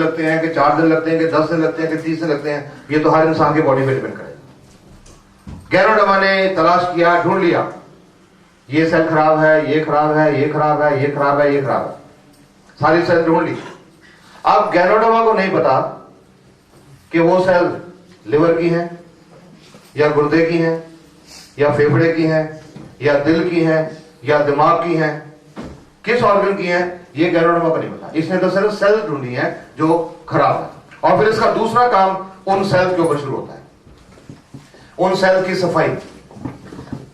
लगते हैं, कि 4 दिन लगते हैं, कि 10 दिन लगते हैं, कि 30 दिन लगते हैं, ये तो हर इंसान की बॉडी पे डिपेंड करेगा। गैनोडर्मा ने तलाश किया, ढूंढ लिया, ये सेल खराब है, ये खराब है, ये खराब है, ये खराब है, ये खराब है, सारी सेल ढूंढ ली। अब गैनोडर्मा को नहीं पता कि वो सेल लिवर की है, या गुर्दे की है, या फेफड़े की है, या दिल की है, या दिमाग की है, किस ऑर्गन की है, ये गैनोडर्मा को नहीं पता। इसने तो सिर्फ सेल ढूंढी है जो खराब है, और फिर इसका दूसरा काम उन सेल के ऊपर शुरू होता है, उन सेल की सफाई,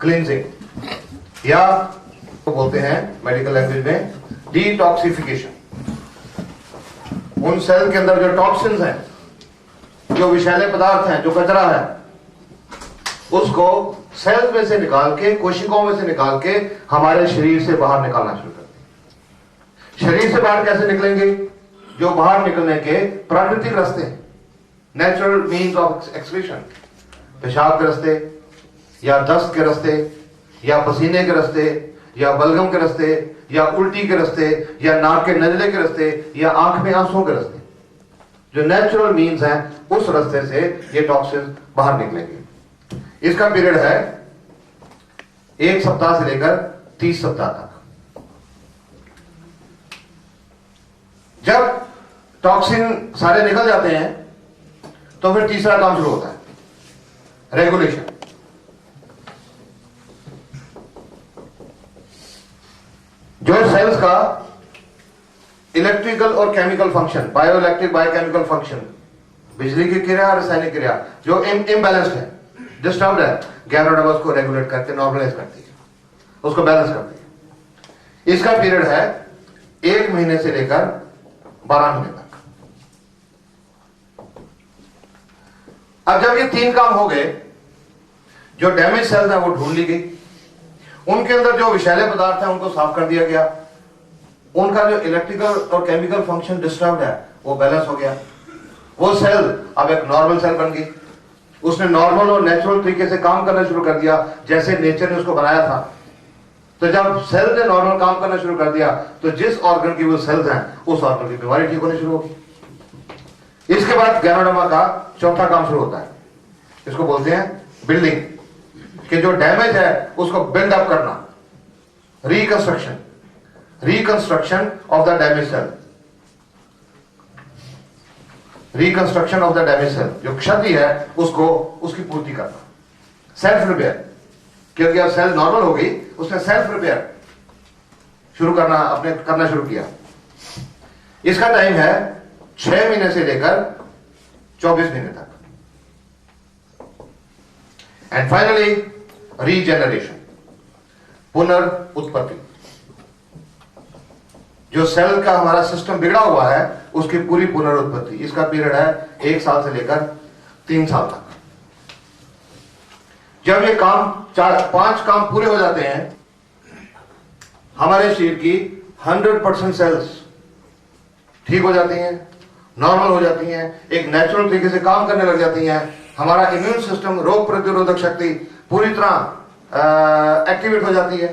क्लींजिंग, या तो बोलते हैं मेडिकल लैंग्वेज में डिटॉक्सिफिकेशन। उन सेल के अंदर जो टॉक्सिन्स हैं, जो विषैले पदार्थ हैं, जो कचरा है, उसको सेल में से निकाल के, कोशिकाओं में से निकाल के हमारे शरीर से बाहर निकालना शुरू करते हैं। शरीर से बाहर कैसे निकलेंगे? जो बाहर निकलने के प्राकृतिक रास्ते, नेचुरल मीन्स ऑफ एक्सक्रीशन, पेशाब के रास्ते, या दस्त के रास्ते, या पसीने के रास्ते, या बलगम के रास्ते, या उल्टी के रास्ते, या नाक के नजले के रास्ते, या आंख में आंसुओं के रास्ते, जो नेचुरल मीन्स हैं, उस रास्ते से ये टॉक्सिन बाहर निकलेंगे। इसका पीरियड है 1 सप्ताह से लेकर 30 सप्ताह तक। जब टॉक्सिन सारे निकल जाते हैं तो फिर तीसरा काम शुरू होता है, रेगुलेशन। जो सेल्स का इलेक्ट्रिकल और chemical function, bio electric biochemical function, बिजली की क्रिया, रासायनिक क्रिया जो इम्बैलेंस्ड है, डिस्टर्ब्ड है, गैनोडर्मा उसको रेगुलेट करके नॉर्मलाइज करती है, उसको बैलेंस करती है। इसका पीरियड है 1 महीने से लेकर 12 महीने तक। अब जब ये 3 काम हो गए, जो डैमेज सेल्स है वो ढूंढ ली गई, उनके अंदर जो विषैले पदार्थ है उनको साफ कर दिया गया, उनका जो इलेक्ट्रिकल और केमिकल फंक्शन डिस्टर्ब्ड है वो बैलेंस हो गया, वो सेल अब एक नॉर्मल सेल बन गई, उसने नॉर्मल और नेचुरल तरीके से काम करना शुरू कर दिया जैसे नेचर ने उसको बनाया था। तो जब सेल ने नॉर्मल काम करना शुरू कर दिया तो जिस ऑर्गन की वो सेल्स हैं उस ऑर्गन की बीमारी ठीक होनी शुरू होगी। इसके बाद गैनोडर्मा का चौथा काम शुरू होता है, इसको बोलते हैं बिल्डिंग, कि जो डैमेज है उसको बिल्ड अप करना, reconstruction of the damage cell, reconstruction of the damage cell, जो क्षति है उसको उसकी पूर्ति करना, सेल्फ रिपेयर, क्योंकि अब सेल नॉर्मल हो गई, उसने सेल्फ रिपेयर शुरू करना शुरू किया। इसका टाइम है 6 महीने से लेकर 24 महीने तक। एंड फाइनली रीजेनरेशन, पुनर्उत्पत्ति। जो सेल का हमारा सिस्टम बिगड़ा हुआ है उसकी पूरी पुनर्उत्पत्ति, इसका पीरियड है 1 साल से लेकर 3 साल तक। जब ये काम 4-5 काम पूरे हो जाते हैं, हमारे शरीर की 100% सेल्स ठीक हो जाती हैं, नॉर्मल हो जाती हैं, एक नेचुरल तरीके से काम करने लग जाती हैं। हमारा इम्यून सिस्टम, रोग प्रतिरोधक शक्ति पूरी तरह एक्टिवेट हो जाती है,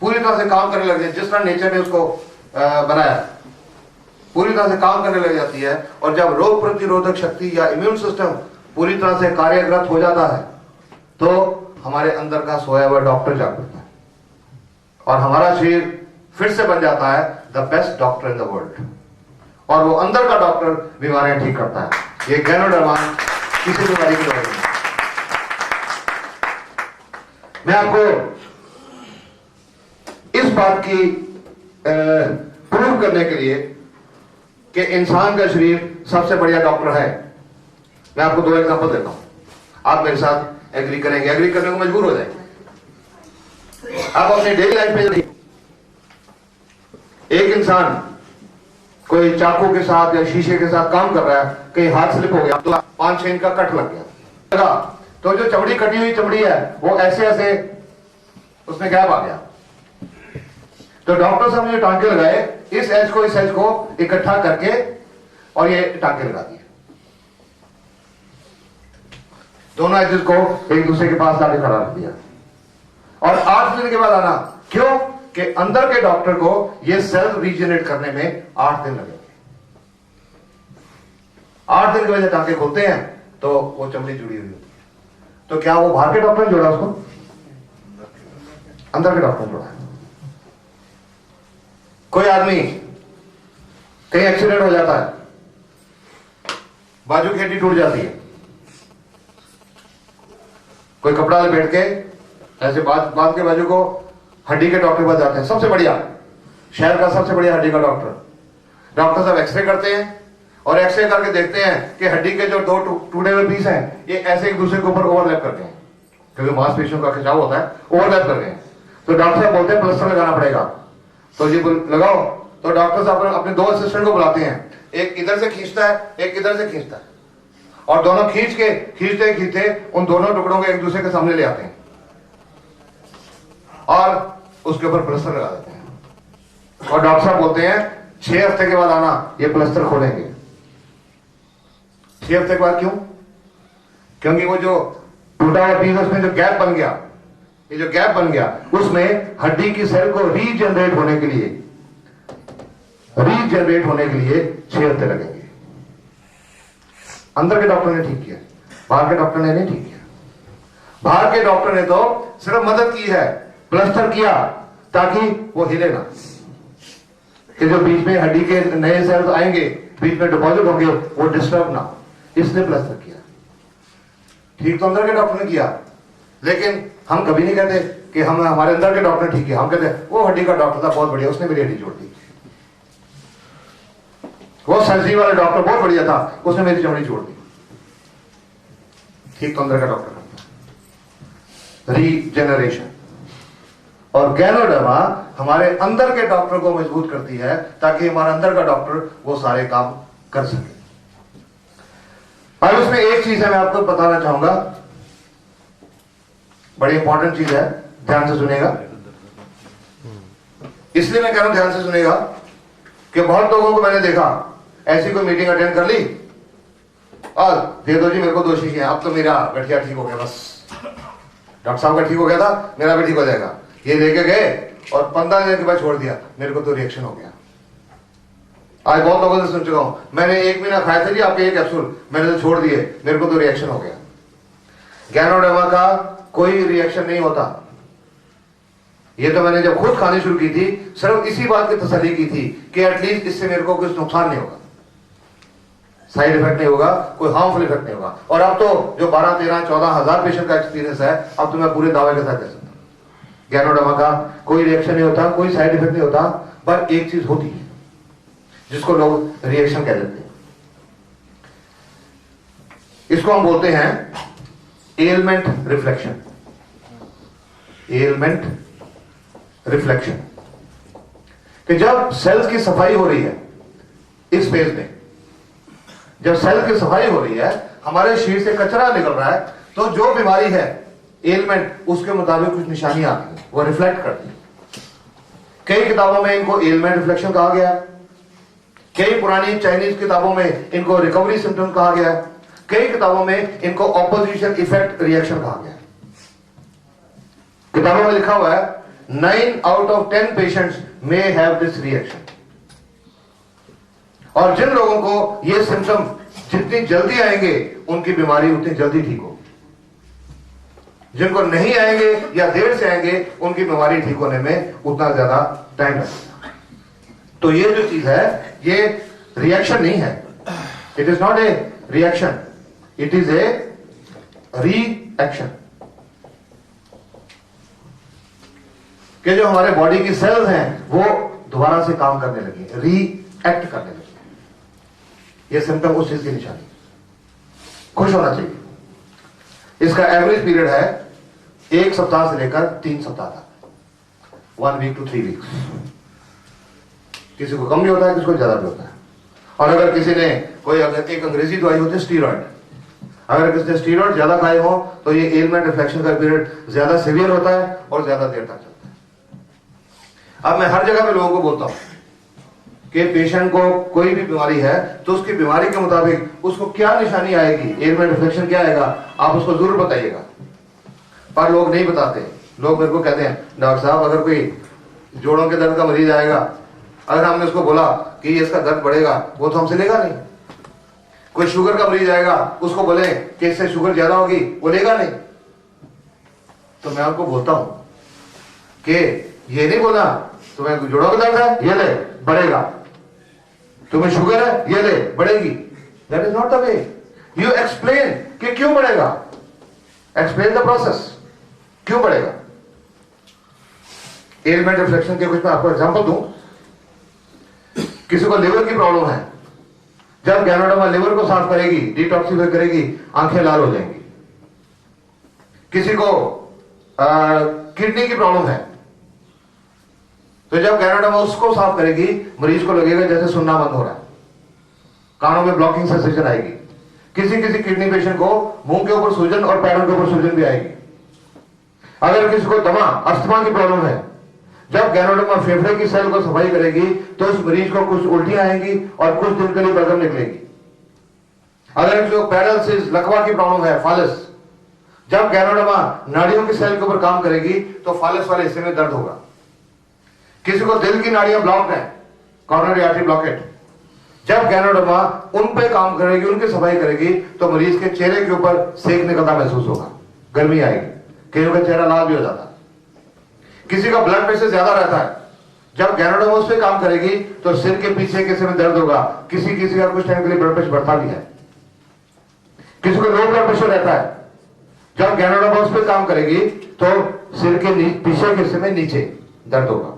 पूरी तरह से काम करने लग जाती है, जिस तरह नेचर ने उसको बनाया पूरी तरह से काम करने लग जाती है। और जब रोग प्रतिरोधक शक्ति या इम्यून सिस्टम पूरी तरह से कार्यरत हो जाता है तो हमारे अंदर का सोया हुआ डॉक्टर जाग पड़ता है और हमारा शरीर फिर से बन जाता है the best doctor in the world, और वो अंदर का डॉक्टर बीमारियां ठीक करता है। ये गैनोडर्मा किसी बीमारी की दवाई नहीं। मैं आपको इस बात की प्रूव करने के लिए कि इंसान का शरीर सबसे बढ़िया डॉक्टर है, मैं आपको 2 एग्जांपल देता हूं। आप मेरे साथ एग्री करेंगे, एग्री करने को मजबूर हो जाएंगे। आप अपनी डेली लाइफ में एक इंसान कोई चाकू के साथ या शीशे के साथ काम कर रहा है, कहीं हाथ स्लिप हो गया तो 5-6 इंच का कट लग गया, तो जो चमड़ी कटी हुई चमड़ी है वो ऐसे ऐसे उसमें गैप आ गया। तो डॉक्टर साहब ने टांके लगाए, इस एज को इस एज को इकट्ठा करके और ये टांके लगा दिए, दोनों एजेस को एक दूसरे के पास लाके खड़ा रख दिया। और 8 दिन के बाद आना, क्यों? कि अंदर के डॉक्टर को ये सेल रीजनरेट करने में 8 दिन लगेंगे। 8 दिन के बाद टांके खोलते हैं तो वो चमड़ी जुड़ी हुई होती है। तो क्या वो बाहर के डॉक्टर ने जोड़ा उसको? अंदर के डॉक्टर ने जोड़ा। कोई आदमी कहीं एक्सीडेंट हो जाता है, बाजू की हड्डी टूट जाती है, कोई कपड़ा लपेट के ऐसे बांध के बाजू को हड्डी के डॉक्टर के पास जाते हैं, सबसे बढ़िया शहर का सबसे बढ़िया हड्डी का डॉक्टर साहब एक्सरे करते हैं और एक्सरे करके देखते हैं कि हड्डी के जो दो टूटे हुए पीस हैं ये ऐसे एक दूसरे के ऊपर ओवरलैप करते हैं, क्योंकि मांसपेशियों का खिंचाव होता है, ओवरलैप कर रहे हैं। तो डॉक्टर साहब बोलते हैं प्लास्टर लगाना पड़ेगा, तो जी लगाओ। तो डॉक्टर साहब अपने 2 असिस्टेंट को बुलाते हैं, एक इधर से खींचता है, एक इधर से खींचता है, और दोनों खींचते उन दोनों टुकड़ों को एक दूसरे के सामने ले आते हैं और उसके ऊपर प्लास्टर लगा देते हैं। और डॉक्टर साहब बोलते हैं 6 हफ्ते के बाद आना, ये प्लास्टर खोलेंगे। 6 हफ्ते के बाद क्यों? क्योंकि वो जो टूटा हुआ पीस उसमें जो गैप बन गया, ये जो गैप बन गया उसमें हड्डी की सेल को रीजनरेट होने के लिए 6 हफ्ते लगेंगे। अंदर के डॉक्टर ने ठीक किया, बाहर के डॉक्टर ने नहीं ठीक किया। बाहर के डॉक्टर ने तो सिर्फ मदद की है, प्लास्टर किया ताकि वो हिले ना, कि जो बीच में हड्डी के नए सेल्स आएंगे, बीच में डिपॉजिट होंगे, वो डिस्टर्ब ना, इसने प्लास्टर किया। ठीक तो अंदर के डॉक्टर ने किया, लेकिन हम कभी नहीं कहते कि हम हमारे अंदर के डॉक्टर ठीक है, हम कहते हैं वो हड्डी का डॉक्टर था बहुत बढ़िया, उसने मेरी हड्डी जोड़ दी, वो सर्जरी वाला डॉक्टर बहुत बढ़िया था, उसने मेरी चमड़ी जोड़ दी। ठीक तो अंदर का डॉक्टर करता है रीजेनरेशन। और गैनोडर्मा हमारे अंदर के डॉक्टर को मजबूत करती है ताकि हमारा अंदर का डॉक्टर वो सारे काम कर सके। अब इसमें एक चीज है मैं आपको बताना चाहूंगा, बड़ी इंपॉर्टेंट चीज है, ध्यान से सुनेगा। इसलिए मैं कह रहा हूं ध्यान से सुनेगा कि बहुत लोगों को मैंने देखा ऐसी कोई मीटिंग अटेंड कर ली और दे दो जी मेरे को 2 शीशियां, अब तो मेरा गठिया ठीक हो गया, बस डॉक्टर साहब का ठीक हो गया था, मेरा भी ठीक हो जाएगा। ये लेके गए और 15 दिन के बाद छोड़ दिया, मेरे को तो रिएक्शन हो गया। आज बहुत लोगों से सुन चुका हूं, मैंने 1 महीना खाए थे जी आपके ये कैप्सूल, मैंने तो छोड़ दिए, मेरे को तो रिएक्शन हो गया। गैनोडर्मा का कोई रिएक्शन नहीं होता। ये तो मैंने जब खुद खानी शुरू की थी सिर्फ इसी बात की तसल्ली की थी कि एटलीस्ट इससे मेरे को कुछ नुकसान नहीं होगा, साइड इफेक्ट नहीं होगा, कोई हार्मफुल इफेक्ट नहीं होगा। और अब तो जो 12, 13, 14 हजार पेशेंट का एक्सपीरियंस है, अब तो मैं पूरे दावे के साथ कह सकता हूं गैनोडर्मा का कोई रिएक्शन नहीं होता, कोई साइड इफेक्ट नहीं होता। पर एक चीज होती है जिसको लोग रिएक्शन कह देते हैं, इसको हम बोलते हैं एलमेंट रिफ्लेक्शन। एलमेंट रिफ्लेक्शन कि जब सेल्स की सफाई हो रही है इस फेज में, जब सेल की सफाई हो रही है, हमारे शरीर से कचरा निकल रहा है, तो जो बीमारी है एलमेंट उसके मुताबिक कुछ निशानियां आती हैं, वो रिफ्लेक्ट करती है। कई किताबों में इनको एलमेंट रिफ्लेक्शन कहा गया, कई पुरानी चाइनीज किताबों में इनको रिकवरी सिम्टम कहा गया, कई किताबों में इनको ऑपोजिशन इफेक्ट रिएक्शन कहा गया। किताबों में लिखा हुआ है 9 out of 10 patients may have this reaction. और जिन लोगों को ये सिम्टम जितनी जल्दी आएंगे उनकी बीमारी उतनी जल्दी ठीक होगी, जिनको नहीं आएंगे या देर से आएंगे उनकी बीमारी ठीक होने में उतना ज्यादा टाइम लगेगा। तो ये जो चीज है ये रिएक्शन नहीं है, it is not a reaction, it is a reaction. कि जो हमारे बॉडी की सेल्स हैं वो दोबारा से काम करने लगी, रीएक्ट करने लगी। ये सिम्टम उस चीज की निशानी। खुश होना चाहिए। इसका एवरेज पीरियड है 1 सप्ताह से लेकर 3 सप्ताह तक, 1 week to 3 weeks। किसी को कम भी होता है, किसी को ज्यादा भी होता है। और अगर किसी ने कोई एक अंग्रेजी दवाई होती है स्टीरॉइड, अगर किसी ने स्टीरॉइड ज्यादा खाए हो तो ये एलमेंट रिफ्लेक्शन का पीरियड ज्यादा सीवियर होता है और ज्यादा देर तक चलता है। अब मैं हर जगह पे लोगों को बोलता हूं कि पेशेंट को कोई भी बीमारी है तो उसकी बीमारी के मुताबिक उसको क्या निशानी आएगी, एलमेंट रिफ्लेक्शन क्या आएगा, आप उसको जरूर बताइएगा। पर लोग नहीं बताते। लोग मेरे को कहते हैं डॉक्टर साहब अगर कोई जोड़ों के दर्द का मरीज आएगा, अगर हमने उसको बोला कि इसका दर्द बढ़ेगा, वो तो हमसे लेगा नहीं। कोई शुगर का मरीज आएगा, उसको बोले कि इससे शुगर ज्यादा होगी, वो लेगा नहीं। तो मैं आपको बोलता हूं कि ये नहीं बोला तुम्हें जोड़ों का दर्द है, ये ले बढ़ेगा, तुम्हें शुगर है, ये ले बढ़ेगी। That is not the way. You explain कि क्यों बढ़ेगा, एक्सप्लेन द प्रोसेस, क्यों बढ़ेगा। एलिमेंट रिफ्लेक्शन के कुछ मैं आपको एग्जांपल दूं। किसी को लिवर की प्रॉब्लम है, जब गैनोडर्मा लिवर को साफ करेगी, डिटॉक्सिफाई करेगी, आंखें लाल हो जाएंगी। किसी को किडनी की प्रॉब्लम है, तो जब गैनोडर्मा उसको साफ करेगी, मरीज को लगेगा जैसे सुनना बंद हो रहा है, कानों में ब्लॉकिंग सेंसेशन आएगी। किसी किसी किडनी पेशेंट को मुंह के ऊपर सूजन और पैरों के ऊपर सूजन भी आएगी। अगर किसी को दमा अस्थमा की प्रॉब्लम है, जब गैनोडर्मा फेफड़े की सेल को सफाई करेगी तो उस मरीज को कुछ उल्टियां आएंगी और कुछ दिन के लिए बलगम निकलेगी। अगर जो पैरालिसिस लकवा की प्रॉब्लम है, फालस, जब गैनोडर्मा नाड़ियों की सेल के ऊपर काम करेगी तो फालस वाले हिस्से में दर्द होगा। किसी को दिल की नाड़ियां ब्लॉक है, कॉर्नरी आर्टरी ब्लॉकेट, जब गैनोडर्मा उन पे काम करेगी, उनकी सफाई करेगी तो मरीज के चेहरे के ऊपर सेक निकलता महसूस होगा, गर्मी आएगी, कईयों का चेहरा लाल भी हो जाता है। किसी का ब्लड प्रेशर ज्यादा रहता है, जब गैनोडर्मा उस पे काम करेगी तो सिर के पीछे किसी में दर्द होगा, किसी किसी का कुछ टाइम के लिए ब्लड प्रेशर बढ़ता भी है। किसी को लो ब्लड प्रेशर रहता है, जब गैनोडर्मा उस पे काम करेगी तो सिर के पीछे के हिस्से में नीचे दर्द होगा।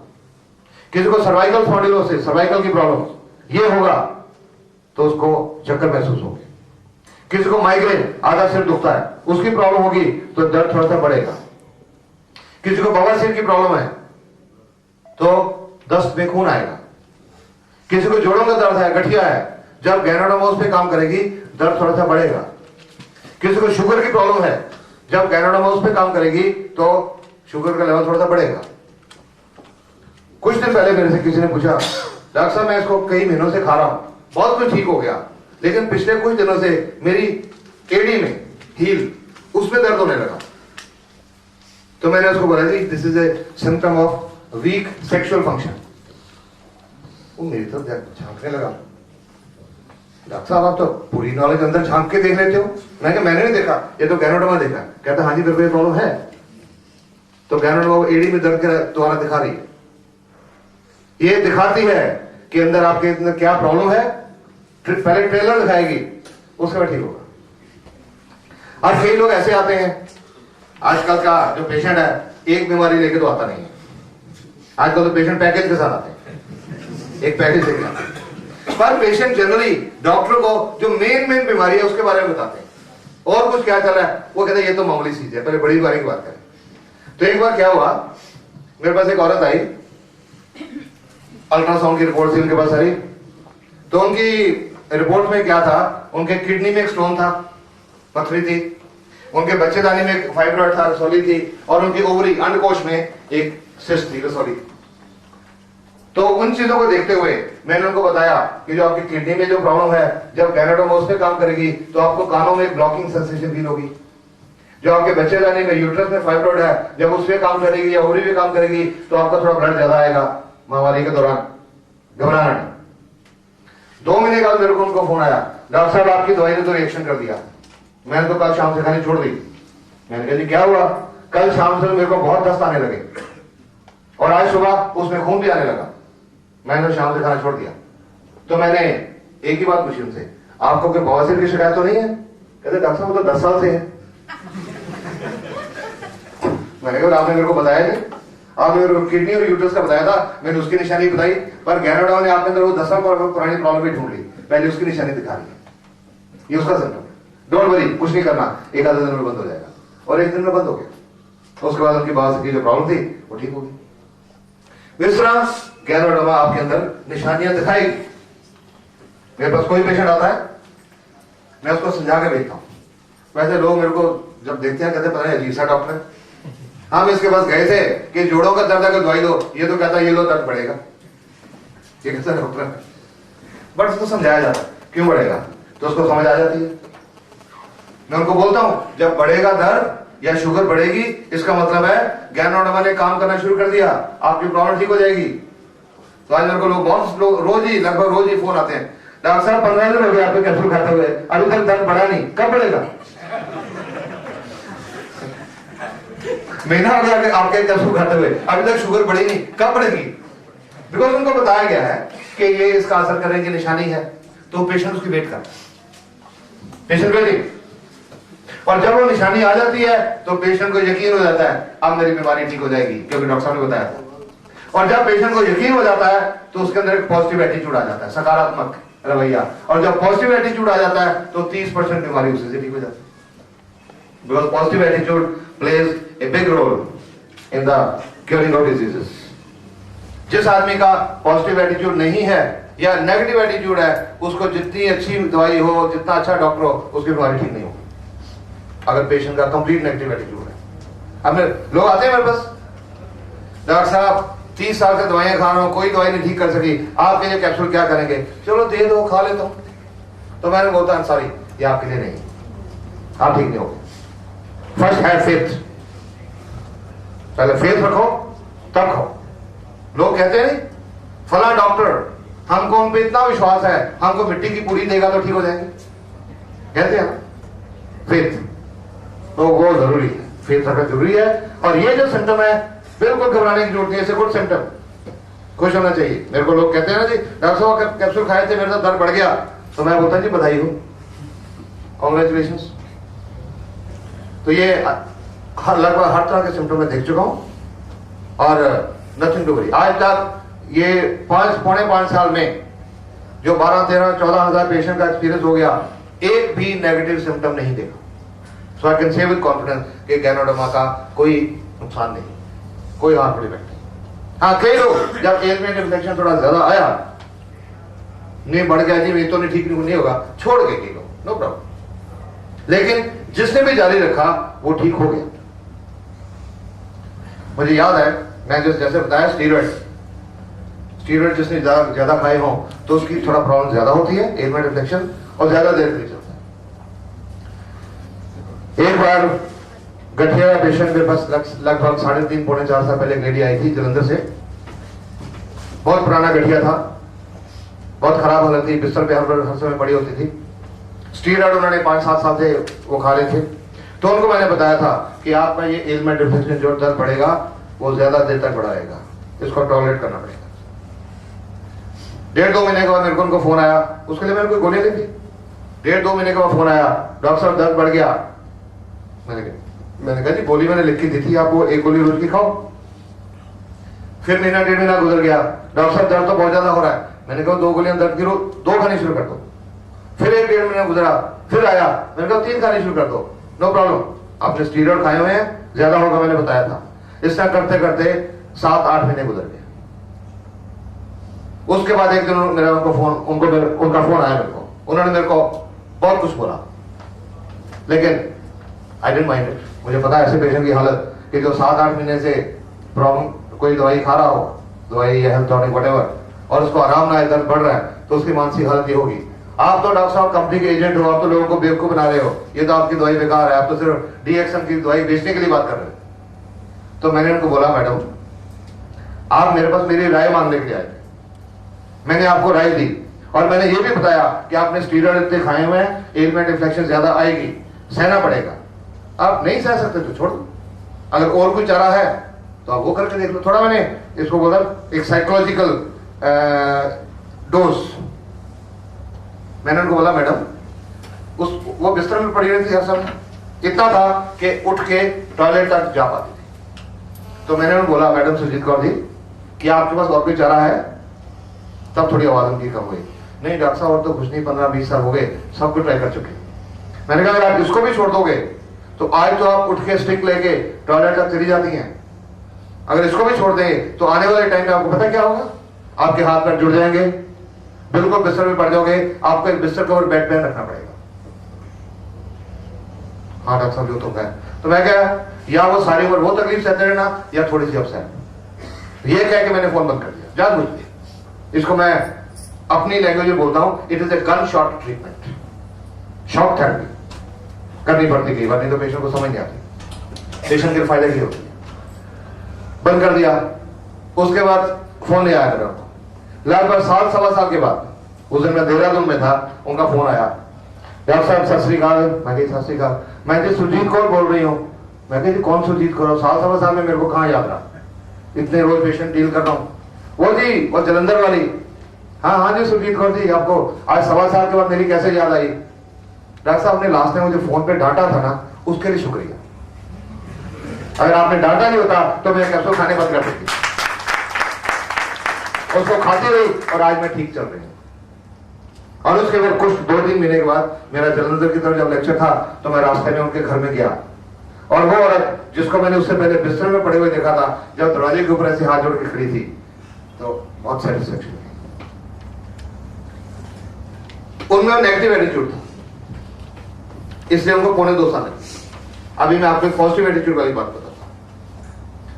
किसी को सर्वाइकल स्पॉन्डिलोसिस, सर्वाइकल की प्रॉब्लम ये होगा तो उसको चक्कर महसूस होगी। किसी को माइग्रेन, आधा सिर दुखता है, उसकी प्रॉब्लम होगी तो दर्द थोड़ा सा बढ़ेगा। किसी को बवासीर की प्रॉब्लम है तो दस्त में खून आएगा। किसी को जोड़ों का दर्द है, गठिया है, जब गैनोडर्मा उस पे काम करेगी दर्द थोड़ा सा बढ़ेगा। किसी को शुगर की प्रॉब्लम है, जब गैनोडर्मा उस पे काम करेगी तो शुगर का लेवल थोड़ा सा बढ़ेगा। कुछ दिन पहले मेरे से किसी ने पूछा, डॉक्टर साहब मैं इसको कई महीनों से खा रहा हूं, बहुत कुछ ठीक हो गया, लेकिन पिछले कुछ दिनों से मेरी एडी में, हील, उसमें दर्द होने लगा। तो मैंने उसको बोला जी this is a symptom of weak sexual function. वो मेरी तरफ झांकने लगा, डॉक्टर साहब आप तो पूरी नॉलेज अंदर झांक के देख लेते हो। मैंने कहा मैंने नहीं देखा, ये तो गैनोडर्मा देखा। कहता हाँ जी मेरे को ये प्रॉब्लम है। तो गैनोडर्मा एडी में दर्द के द्वारा दिखा रही है, ये दिखाती है कि अंदर आपके अंदर क्या प्रॉब्लम है। पहले ट्रेलर दिखाएगी, उसके बाद ठीक होगा। और कई लोग ऐसे आते हैं, आजकल का जो पेशेंट है एक बीमारी लेके तो आता नहीं है, आजकल तो पेशेंट पैकेज के साथ आते हैं, एक पैकेज लेके आते हैं। पर पेशेंट जनरली डॉक्टर को जो मेन बीमारी है उसके बारे में बताते हैं, और कुछ क्या चल रहा है वो कहते हैं ये तो मामूली चीज है, पहले बड़ी बीमारी की बात करें। तो एक बार क्या हुआ, मेरे पास एक औरत आई, अल्ट्रासाउंड की रिपोर्ट थी उनके पास आई। तो उनकी रिपोर्ट में क्या था, उनके किडनी में एक स्टोन था, पथरी थी, उनके बच्चेदानी में एक फाइब्रॉइड था, रसौली थी, और उनकी ओवरी अंडकोश में एक सिस्ट थी, रसौली। तो उन चीजों को देखते हुए मैंने उनको बताया कि जो आपकी किडनी में जो प्रॉब्लम है, जब गैनोडर्मा उस पे काम करेगी तो आपको कानों में ब्लॉकिंग सेंसेशन फील होगी। जो आपके बच्चेदानी में, यूट्रस में फाइब्रॉइड है, जब उस पे काम करेगी या ओवरी पे काम करेगी तो आपका थोड़ा ब्लड ज्यादा आएगा महामारी के दौरान, घबराना नहीं। 2 महीने बाद मेरे को उनको फोन आया, डॉक्टर साहब आपकी दवाई ने तो रिएक्शन कर दिया, मैंने तो कल शाम से खानी छोड़ दी। मैंने कहा जी क्या हुआ? कल शाम से मेरे को बहुत दस्त आने लगे और आज सुबह उसमें खून भी आने लगा, मैंने तो शाम से खाना छोड़ दिया। तो मैंने एक ही बात पूछी उनसे, आपको कोई बवासीर की शिकायत तो नहीं है? कहते डॉक्टर साहब वो तो 10 साल से है। मैंने कहा आपने मेरे को बताया नहीं, आपने मेरे को किडनी और यूट्रस का बताया था, मैंने उसकी निशानी बताई, पर गैनोडर्मा ने आपके अंदर वो 10 साल पुरानी प्रॉब्लम भी ढूंढ ली, पहले उसकी निशानी दिखा रही है, ये उसका सिम्टम। डोंट वरी, कुछ नहीं करना, एक आधे दिन में बंद हो जाएगा। और एक दिन में बंद हो गया। उसके बाद उनकी बवासीर की जो प्रॉब्लम थी वो ठीक हो गई। इस तरह गैनोडर्मा आपके अंदर निशानियां दिखाएगी। मेरे पास कोई पेशेंट आता है, मैं उसको समझा के भेजता हूं। वैसे लोग मेरे को जब देखते हैं कहते पता नहीं अजीब सा डॉक्टर है। हम इसके पास गए थे कि जोड़ों का दर्द है कि दवाई दो, ये तो कहता है ये लो दर्द बढ़ेगा, ये कैसा डॉक्टर है? बट उसको समझाया जाता है क्यों बढ़ेगा, तो उसको समझ आ जाती है। मैं उनको बोलता हूं जब बढ़ेगा दर्द या शुगर बढ़ेगी, इसका मतलब है गैनोडर्मा ने काम करना शुरू कर दिया, आपकी प्रॉब्लम ठीक हो जाएगी। तो आज मेरे को लोग बहुत लोग रोज ही, लगभग रोज ही फोन आते हैं, डॉक्टर साहब 15 दिन हो गए आपके कैप्सूल खाते हुए, अभी तक दर्द बढ़ा नहीं, कब बढ़ेगा? महीना हो गया आपके कैप्सूल खाते हुए, अभी तक शुगर बढ़ी नहीं, कब बढ़ेगी? बिकॉज उनको बताया गया है कि ये इसका असर करने की निशानी है, तो पेशेंट उसकी वेट करता है, पेशेंट वेटिंग। और जब वो निशानी आ जाती है तो पेशेंट को यकीन हो जाता है अब मेरी बीमारी ठीक हो जाएगी, क्योंकि डॉक्टर साहब ने बताया था। और जब पेशेंट को यकीन हो जाता है तो उसके अंदर एक पॉजिटिव एटीट्यूड आ जाता है, सकारात्मक रवैया। और जब पॉजिटिव एटीट्यूड आ जाता है तो 30% बीमारी उसी से ठीक हो जाती है। Because positive attitude plays a big role in the curing of diseases. जिस आदमी का पॉजिटिव एटीट्यूड नहीं है या नेगेटिव एटीट्यूड है, उसको जितनी अच्छी दवाई हो, जितना अच्छा डॉक्टर हो, उसकी बीमारी ठीक नहीं होगी। अगर पेशेंट का कंप्लीट नेगेटिव एटीट्यूड है। अब लोग आते हैं मेरे पास, डॉक्टर साहब 30 साल से दवाइयां खा रहा हूं, कोई दवाई नहीं ठीक कर सकी, आपके ये कैप्सूल क्या करेंगे? चलो दे दो, खा लेता हूं। तो मैंने बोलता है सॉरी, ये आपके लिए नहीं, आप ठीक नहीं हो। फर्स्ट हैव फेथ, पहले फेथ रखो तब खाओ। लोग कहते हैं नहीं फला डॉक्टर, हमको उन पे इतना विश्वास है, हमको मिट्टी की पूरी देगा तो ठीक हो जाएंगे, कहते हैं फेथ। तो वो जरूरी है, फेथ रखना जरूरी है। और ये जो सिम्टम है बिल्कुल घबराने की जरूरत नहीं है, इसे गुड सिम्टम, खुश होना चाहिए। मेरे को लोग कहते हैं ना जी डॉक्टर साहब कैप्सूल खाए थे, मेरे साथ दर्द बढ़ गया, तो मैं बोलता जी बधाई हो, कॉन्ग्रेचुलेशन। तो ये लगभग हर तरह के सिम्टम में देख चुका हूं और नथिंग टू वरी। आज तक ये 5 साल में जो 12, 13, 14 हजार पेशेंट का एक्सपीरियंस हो गया, एक भी नेगेटिव सिम्टम नहीं देखा। So I can say with confidence कि गैनोडर्मा का कोई नुकसान नहीं, कोई हार्मफुल इफेक्ट नहीं। हाँ, कई लोग जब एयरवेज इन्फेक्शन थोड़ा ज्यादा आया, नहीं बढ़ गया जी, मैं तो नहीं ठीक नहीं होगा, छोड़ के कई लोग, नो प्रॉब्लम। लेकिन जिसने भी जारी रखा वो ठीक हो गया। मुझे याद है, मैं जैसे बताया स्टीरॉइड जिसने ज्यादा खाए हों तो उसकी थोड़ा प्रॉब्लम ज्यादा होती है, एयरवेज इन्फेक्शन, और ज्यादा देर के लिए चलता है। एक बार गठिया पेशेंट मेरे पास लगभग 3.5 पौने 4 साल पहले एक लेडी आई थी जलंधर से। बहुत पुराना गठिया था, बहुत खराब हालत थी, बिस्तर पे हर समय पड़ी होती थी। स्टीरॉइड उन्होंने 5-7 साल से वो खा रहे थे। तो उनको मैंने बताया था कि आपका ये एलिमेंट डिफेक्शन जो दर्द बढ़ेगा वो ज्यादा देर तक बढ़ा रहेगा, इसको टॉलरेट करना पड़ेगा। 1.5-2 महीने के बाद मेरे को उनको फोन आया, उसके लिए मैंने कोई गोली ली थी। 1.5-2 महीने के बाद फोन आया, डॉक्टर साहब दर्द बढ़ गया। मैंने कहा जी गोली मैंने लिख के दी थी, आप वो एक गोली रोज की खाओ। फिर 1.5 महीना गुजर गया, डॉक्टर साहब दर्द तो बहुत ज्यादा हो रहा है। मैंने कहा 2 गोलियां दर्द की रोज 2 खानी शुरू कर दो। फिर 1-1.5 महीना गुजरा, फिर आया, मैंने कहा 3 खानी शुरू कर दो, नो प्रॉब्लम, आपने स्टीरॉइड खाए हुए हैं, ज्यादा होगा, मैंने बताया था। इस तरह करते करते 7-8 महीने गुजर गए। उसके बाद एक दिन मेरा उनका फोन आया मेरे को, उन्होंने मेरे को बहुत कुछ बोला, लेकिन आई डिडंट माइंड इट। मुझे पता है ऐसे पेशेंट की हालत कि जो 7-8 महीने से प्रॉब्लम, कोई दवाई खा रहा हो, दवाई या हेल्थ टॉनिक व्हाटएवर, और उसको आराम ना आए, दर्द बढ़ रहा है, तो उसकी मानसिक हालत ये होगी। आप तो डॉक्टर साहब कंपनी के एजेंट हो, आप तो लोगों को बेवकूफ बना रहे हो, ये तो आपकी दवाई बेकार है, आप तो सिर्फ डीएक्सन की दवाई बेचने के लिए बात कर रहे हो। तो मैंने उनको बोला मैडम आप मेरे पास मेरी राय मांगने के लिए आए थे, मैंने आपको राय दी और मैंने ये भी बताया कि आपने स्टीरॉइड इतने खाए हुए हैं, एलिमेंट इन्फेक्शन ज्यादा आएगी, सहना पड़ेगा। आप नहीं सह सकते तो छोड़ दो, अगर और कोई चारा है तो आप वो करके देख लो। थोड़ा मैंने इसको बोला एक साइकोलॉजिकल डोज। मैंने उनको बोला मैडम वो बिस्तर में पड़ी रहती थी हर समय, इतना था कि उठ के टॉयलेट तक जा पाती थी। तो मैंने उनको बोला मैडम सुजीत कौर जी, क्या आपके पास और कोई चारा है? तब थोड़ी आवाज उनकी कम हुई। नहीं डॉक्टर साहब और तो कुछ नहीं, 15-20 साल हो गए, सब कुछ ट्राई कर चुके। मैंने कहा अगर आप इसको भी छोड़ दोगे तो आज तो आप उठ के स्टिक लेके टॉयलेट तक चली जाती हैं, अगर इसको भी छोड़ देंगे तो आने वाले टाइम में आपको पता क्या होगा? आपके हाथ पैर जुड़ जाएंगे, बिल्कुल बिस्तर में पड़ जाओगे, आपको एक बिस्तर कवर बेड पे रखना पड़ेगा। हाँ डॉक्टर साहब जो तो है। तो मैं क्या, या वो सारी उम्र वो तकलीफ सहते रहना या थोड़ी सी अपसेट। ये कह के मैंने फोन बंद कर दिया जानबूझ के। इसको मैं अपनी लैंग्वेज में बोलता हूं, it is a gun shot treatment, shock therapy करनी पड़ती कई बार, नहीं तो पेशेंट को समझ नहीं आती, पेशेंट के फायदे की होती है। बंद कर दिया। उसके बाद फोन नहीं आया मेरा, लगभग 7-7.25 साल के बाद उस दिन मैं देहरादून में था, उनका फोन आया, डॉक्टर साहब सत श्री अकाल। मैं कही सत श्री अकाल। मैं जी सुरजीत कौर बोल रही हूँ। मैं कही जी कौन सुरजीत कौर? साल सवा साल में मेरे को कहाँ याद रहा, इतने रोज पेशेंट डील कर रहा हूँ। वो जी वो जलंधर वाली। हाँ हाँ जी सुरजीत कौर जी, आपको आज सवा साल के बाद मेरी कैसे याद आई? डॉक्टर साहब ने लास्ट टाइम मुझे फोन पे डांटा था ना, उसके लिए शुक्रिया। अगर आपने डांटा नहीं होता तो मैं कैप्सूल खाने बंद कर देती। उसको खाती रही और आज मैं ठीक चल रही हूँ। और उसके बाद कुछ 2-3 महीने के बाद मेरा जलंधर की तरफ जब लेक्चर था तो मैं रास्ते में उनके घर में गया, और वो औरत जिसको मैंने उससे पहले बिस्तर में पड़े हुए देखा था, जब दरवाजे के ऊपर ऐसे हाथ जोड़ के खड़ी थी, तो बहुत सेटिस्फेक्शन हुई। उनमें नेगेटिव एटीट्यूड था, इसलिए उनको 2.25 साल लगे। अभी मैं आपको पॉजिटिव एटीट्यूड वाली बात बताता हूं।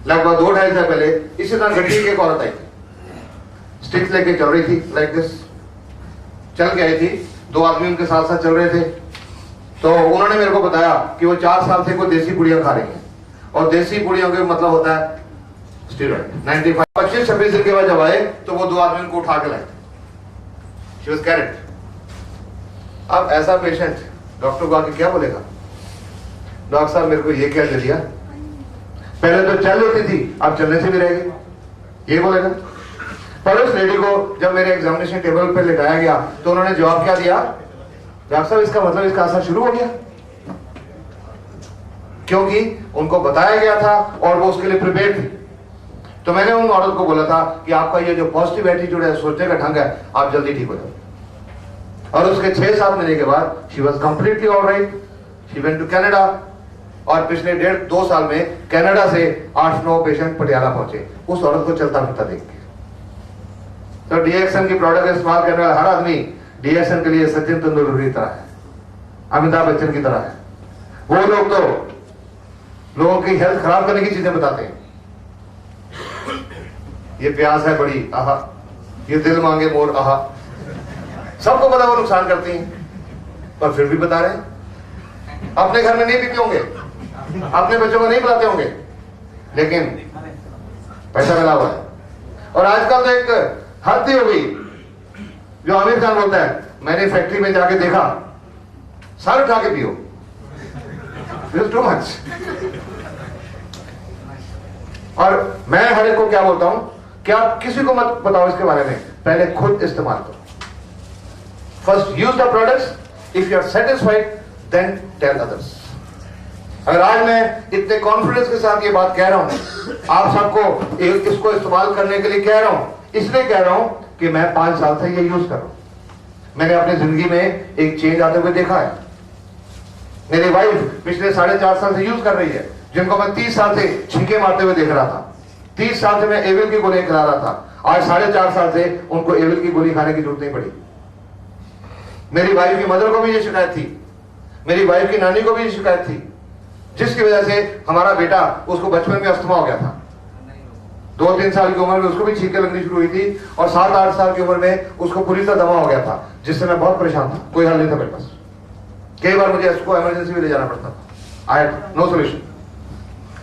लगभग 2-2.5 साल पहले इसी तरह गड्डी की एक औरत आई थी, स्टिक्स लेके चल रही थी, लाइक दिस चल के आई थी। 2 आदमी उनके साथ साथ चल रहे थे। तो उन्होंने मेरे को बताया कि वो 4 साल से कोई देसी पुड़ियां खा रही हैं, और देसी पुड़ियों का मतलब होता है स्टीरॉइड। 25-26 दिन के बाद जब आए तो वो 2 आदमी उनको उठा के लाए थे। She was cured. अब ऐसा पेशेंट डॉक्टर को आके क्या बोलेगा? डॉक्टर साहब मेरे को ये क्या दे दिया, पहले तो चल लेती थी अब चलने से भी रहेगी, ये बोलेगा। पर उस लेडी को जब मेरे एग्जामिनेशन टेबल पे लेटाया गया तो उन्होंने जवाब क्या दिया? डॉक्टर साहब इसका मतलब इसका असर शुरू हो गया, क्योंकि उनको बताया गया था और वो उसके लिए प्रिपेयर थी। तो मैंने उन औरत को बोला था कि आपका ये जो पॉजिटिव एटीट्यूड है, सोचने का ढंग है, आप जल्दी ठीक हो जाओ। और उसके 6-7 महीने के बाद she was completely alright. She went to Canada, और पिछले 1.5-2 साल में कनाडा से 8-9 पेशेंट पटियाला पहुंचे उस औरत को चलता फिरता देख के। तो डीएक्सन की प्रोडक्ट इस्तेमाल करने वाला हर आदमी डीएक्सन के लिए सचिन तेंदुलकर की तरह है, अमिताभ बच्चन की तरह है। वो लोग तो लोगों की हेल्थ खराब करने की चीजें बताते हैं। ये प्यास है बड़ी, आहा, ये दिल मांगे मोर, आहा, सबको पता वो नुकसान करती हैं, पर फिर भी बता रहे हैं। अपने घर में नहीं पीते होंगे, अपने बच्चों को नहीं पिलाते होंगे, लेकिन पैसा मिला हुआ है। और आजकल तो एक हद हो गई, जो आमिर खान बोलता है, मैंने फैक्ट्री में जाके देखा, सारे उठा के पियो, टू मच। और मैं हर एक को क्या बोलता हूं कि आप किसी को मत बताओ इसके बारे में, पहले खुद इस्तेमाल करो। First use the products, if you are satisfied then tell others. अगर आज मैं इतने कॉन्फिडेंस के साथ ये बात कह रहा हूं, आप सबको इसको इस्तेमाल करने के लिए कह रहा हूं, इसलिए कह रहा हूं कि मैं 5 साल से ये यूज कर रहा हूं। मैंने अपनी जिंदगी में एक चेंज आते हुए देखा है। मेरी वाइफ पिछले 4.5 साल से यूज कर रही है, जिनको मैं 30 साल से छींके मारते हुए देख रहा था। 30 साल से मैं एविल की गोली खिला रहा था, आज 4.5 साल से उनको एविल की गोली खाने की जरूरत नहीं पड़ी। मेरी वाइफ की मदर को भी ये शिकायत थी, मेरी वाइफ की नानी को भी ये शिकायत थी, जिसकी वजह से हमारा बेटा, उसको बचपन में अस्थमा हो गया था। 2-3 साल की उम्र में उसको भी छींकें लगनी शुरू हुई थी, और 7-8 साल की उम्र में उसको पूरी तरह दमा हो गया था, जिससे मैं बहुत परेशान था। कोई हल नहीं था मेरे पास, कई बार मुझे उसको इमरजेंसी में ले जाना पड़ता था। I had no solution.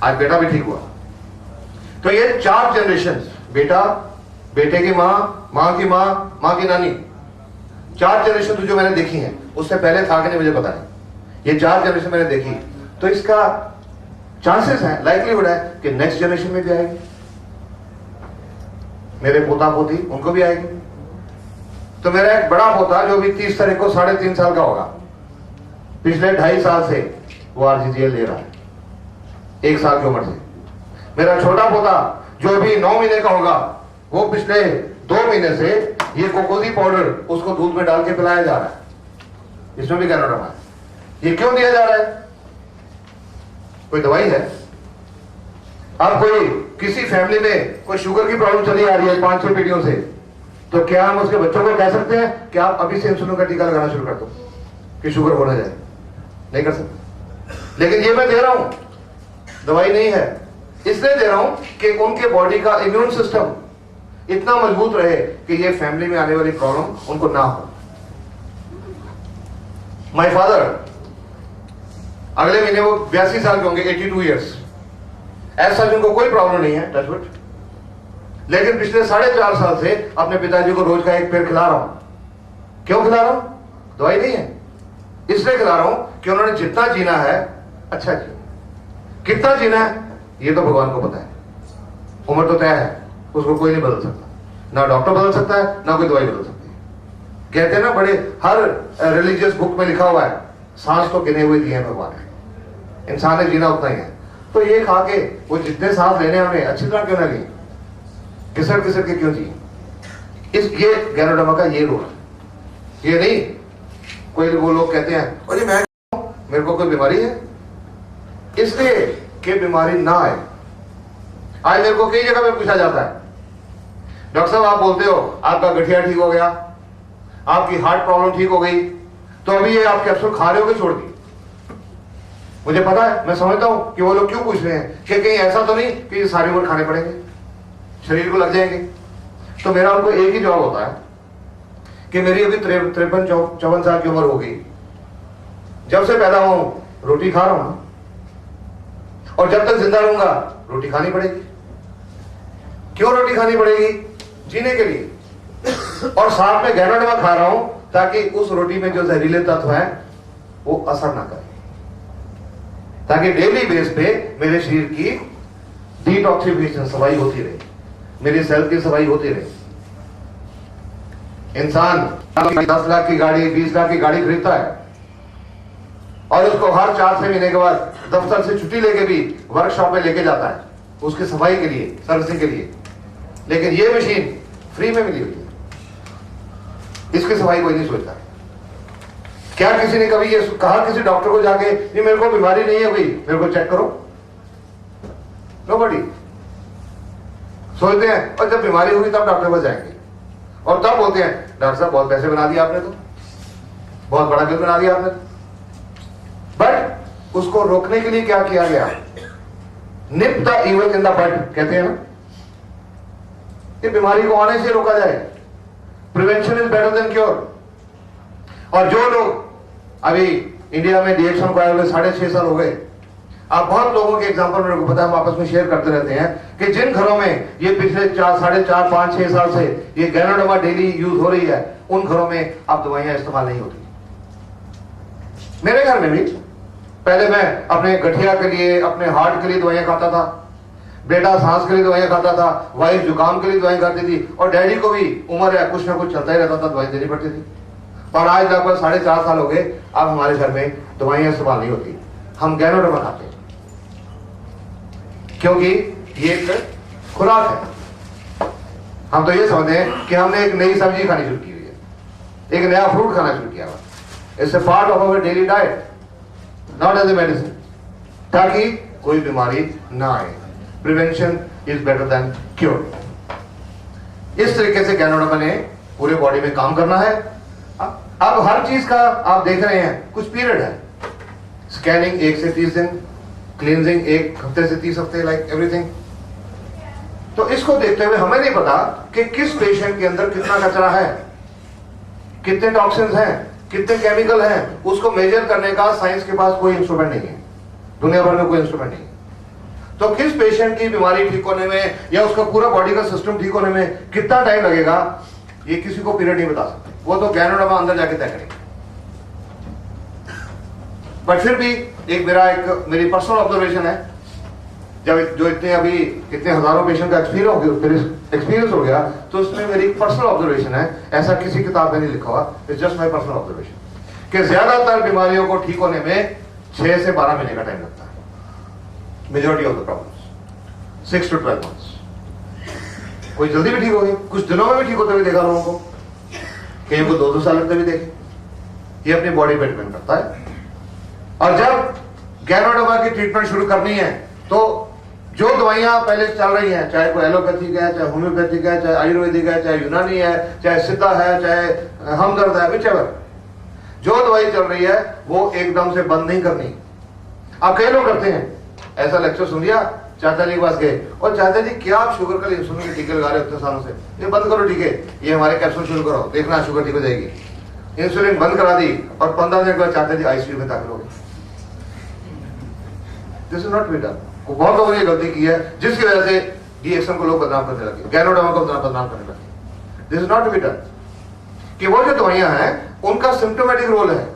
आज बेटा भी ठीक हुआ। तो ये 4 जनरेशन, बेटा, बेटे की माँ, माँ की माँ, माँ की नानी, 4 जनरेशन जो मैंने देखी हैं, उससे पहले था कि नहीं मुझे पता नहीं, ये 4 जनरेशन मैंने देखी। तो इसका चांसेस है, लाइवलीहुड है कि नेक्स्ट जनरेशन में भी आएगी, मेरे पोता पोती उनको भी आएगी। तो मेरा एक बड़ा पोता जो भी 30 तारीख को 3.5 साल का होगा, पिछले 2.5 साल से वो आरजीजीएल ले रहा है, 1 साल की उम्र से। मेरा छोटा पोता जो भी 9 महीने का होगा, वो पिछले 2 महीने से ये कोकोजी पाउडर उसको दूध में डाल के पिलाया जा रहा है। इसमें भी कैनोडर्मा है। ये क्यों दिया जा रहा है? कोई दवाई है? अब कोई किसी फैमिली में कोई शुगर की प्रॉब्लम चली आ रही है 5-6 पीढ़ियों से, तो क्या हम उसके बच्चों को कह सकते हैं कि आप अभी से इंसुलिन का टीका लगाना शुरू कर दो कि शुगर हो ना जाए? नहीं कर सकते। लेकिन ये मैं दे रहा हूं, दवाई नहीं है, इसलिए दे रहा हूं कि उनके बॉडी का इम्यून सिस्टम इतना मजबूत रहे कि ये फैमिली में आने वाली प्रॉब्लम उनको ना हो। माय फादर अगले महीने वो 82 साल के होंगे, 82 ईयर्स। ऐसा जिनको कोई प्रॉब्लम नहीं है, टच वुड, लेकिन पिछले 4.5 साल से अपने पिताजी को रोज का 1 पेड़ खिला रहा हूं। क्यों खिला रहा हूं? दवाई नहीं है, इसलिए खिला रहा हूं कि उन्होंने जितना जीना है अच्छा जिया। कितना जीना है ये तो भगवान को पता है। उम्र तो तय है, उसको कोई नहीं बदल सकता, ना डॉक्टर बदल सकता है, ना कोई दवाई बदल सकती है। कहते हैं ना, बड़े हर रिलीजियस बुक में लिखा हुआ है सांस तो गिने हुए दिए हैं भगवान ने, इंसान ने जीना उतना ही है। तो ये खा के वो जितने सांस लेने उन्हें अच्छी तरह क्यों ना लिए, घिसट घिसट के क्यों जिए? ये गैनोडर्मा का ये रोल है। ये नहीं कोई वो लोग कहते हैं और ये मैं मेरे को कोई बीमारी है, इसलिए कि बीमारी ना आए। आज मेरे को कई जगह पे पूछा जाता है, डॉक्टर साहब आप बोलते हो आपका गठिया ठीक हो गया, आपकी हार्ट प्रॉब्लम ठीक हो गई, तो अभी ये आप कैप्सूल खा रहे हो कि छोड़ दी? मुझे पता है, मैं समझता हूं कि वो लोग क्यों पूछ रहे हैं कि कहीं ऐसा तो नहीं कि ये सारी उम्र खाने पड़ेंगे, शरीर को लग जाएंगे। तो मेरा उनको एक ही जवाब होता है कि मेरी अभी 53-54 साल की उम्र हो गई, जब से पैदा हुआ हूं रोटी खा रहा हूं, और जब तक जिंदा रहूंगा रोटी खानी पड़ेगी। क्यों रोटी खानी पड़ेगी? जीने के लिए। और साथ में गैनोडर्मा खा रहा हूं ताकि उस रोटी में जो जहरीले तत्व हैं वो असर ना करें, ताकि डेली बेस पे मेरे शरीर की डिटॉक्सिफिकेशन, सफाई होती रहे, मेरी सेल की सफाई होती रहे। इंसान 10 लाख की गाड़ी, 20 लाख की गाड़ी खरीदता है और उसको हर 4-6 महीने के बाद दफ्तर से छुट्टी लेके भी वर्कशॉप में लेके जाता है उसकी सफाई के लिए, सर्विसिंग के लिए। लेकिन ये मशीन फ्री में मिली हुई है, इसकी सफाई कोई नहीं सोचता। क्या किसी ने कभी ये कहा किसी डॉक्टर को जाके ये मेरे को बीमारी नहीं है भाई, मेरे को चेक करो? नोबडी। सोचते हैं और जब बीमारी होगी तब डॉक्टर पास जाएंगे, और तब बोलते हैं डॉक्टर साहब बहुत पैसे बना दिए आपने, तो बहुत बड़ा बिल बना दिया आपने। बट उसको रोकने के लिए क्या किया गया? Nip the evil in the bud, कहते हैं ना, ये बीमारी को आने से रोका जाए। Prevention is better than cure. और जो लोग अभी इंडिया में डीएक्शन को आए हुए 6.5 साल हो गए, आप बहुत लोगों के एग्जांपल मेरे को पता है, हम आपस में शेयर करते रहते हैं कि जिन घरों में ये पिछले 4, 5, 6 साल से ये गैनोडर्मा डेली यूज हो रही है, उन घरों में अब दवाइयां इस्तेमाल नहीं होती। मेरे घर में भी पहले मैं अपने गठिया के लिए, अपने हार्ट के लिए दवाइयां खाता था, बेटा सांस के लिए दवाइयां खाता था, वाइफ जुकाम के लिए दवाइयां खाती थी, और डैडी को भी उम्र है कुछ ना कुछ चलता ही रहता था, दवाई देनी पड़ती थी। और आज लगभग 4.5 साल हो गए, अब हमारे घर में दवाइयां इस्तेमाल नहीं होती, हम गैनोडर्मा खाते हैं, क्योंकि ये एक खुराक है। हम तो ये समझते हैं कि हमने एक नई सब्जी खानी शुरू की हुई है, एक नया फ्रूट खाना शुरू किया हुआ, it's a part of our daily diet, not as a medicine, ताकि कोई बीमारी ना आए। Prevention is better than cure. इस तरीके से गैनोडर्मा ने पूरे बॉडी में काम करना है। अब हर चीज का आप देख रहे हैं कुछ पीरियड है, स्कैनिंग 1 से 30 दिन, क्लींजिंग 1 हफ्ते से 30 हफ्ते, लाइक एवरीथिंग। तो इसको देखते हुए हमें नहीं पता कि किस पेशेंट के अंदर कितना कचरा है, कितने टॉक्सिन्स हैं, कितने केमिकल हैं, उसको मेजर करने का साइंस के पास कोई इंस्ट्रूमेंट नहीं है, दुनिया भर में कोई इंस्ट्रूमेंट नहीं है। तो किस पेशेंट की बीमारी ठीक होने में या उसका पूरा बॉडी का सिस्टम ठीक होने में कितना टाइम लगेगा, ये किसी को पीरियड नहीं बता सकते, वो तो गैनोडर्मा अंदर जाके तय करेंगे। बट फिर भी मेरी पर्सनल ऑब्जर्वेशन है, जब जो इतने अभी कितने हजारों पेशेंट का एक्सपीरियंस हो गया, तो उसमें मेरी पर्सनल ऑब्जर्वेशन है, ऐसा किसी किताब में नहीं लिखा हुआ, it's just my personal observation, कि ज्यादातर बीमारियों को ठीक होने में 6 से 12 महीने का टाइम लगता है। Majority of the problems 6 to 12 months। कोई जल्दी भी ठीक हो गई, कुछ दिनों में भी ठीक होते हुए देखा लोगों को, कहीं को 2-2 साल लगते भी देखे। ये अपनी बॉडी पे डिपेंड करता है। और जब गैनोडर्मा की ट्रीटमेंट शुरू करनी है, तो जो दवाइयां पहले चल रही हैं, चाहे कोई एलोपैथिक है, चाहे होम्योपैथिक है, चाहे आयुर्वेदिक है, चाहे यूनानी है, चाहे सिद्धा है, चाहे हमदर्द है, विचएवर, जो दवाई चल रही है वो एकदम से बंद नहीं करनी। आप कई लोग करते हैं, ऐसा लेक्चर सुन लिया, चाचा जी के पास गए, और चाचा जी क्या आप शुगर का इंसुलिन के टीके लगा रहे हो इतने सालों से, ये बंद करो टीके, ये हमारे कैप्सूल शुरू करो, देखना शुगर ठीक हो जाएगी। इंसुलिन बंद करा दी और 15 दिन के बाद चाचा जी आईसीयू में दाखिल हो गए। This is not be done. बहुत लोगों ने ये गलती की है, जिसकी वजह से डीएक्शन को लोग बदनाम करने लगे, गैनोडर्मा को बदनाम करने लगे। This is not be done, कि वो जो दवाइयां हैं उनका सिम्टोमेटिक रोल है,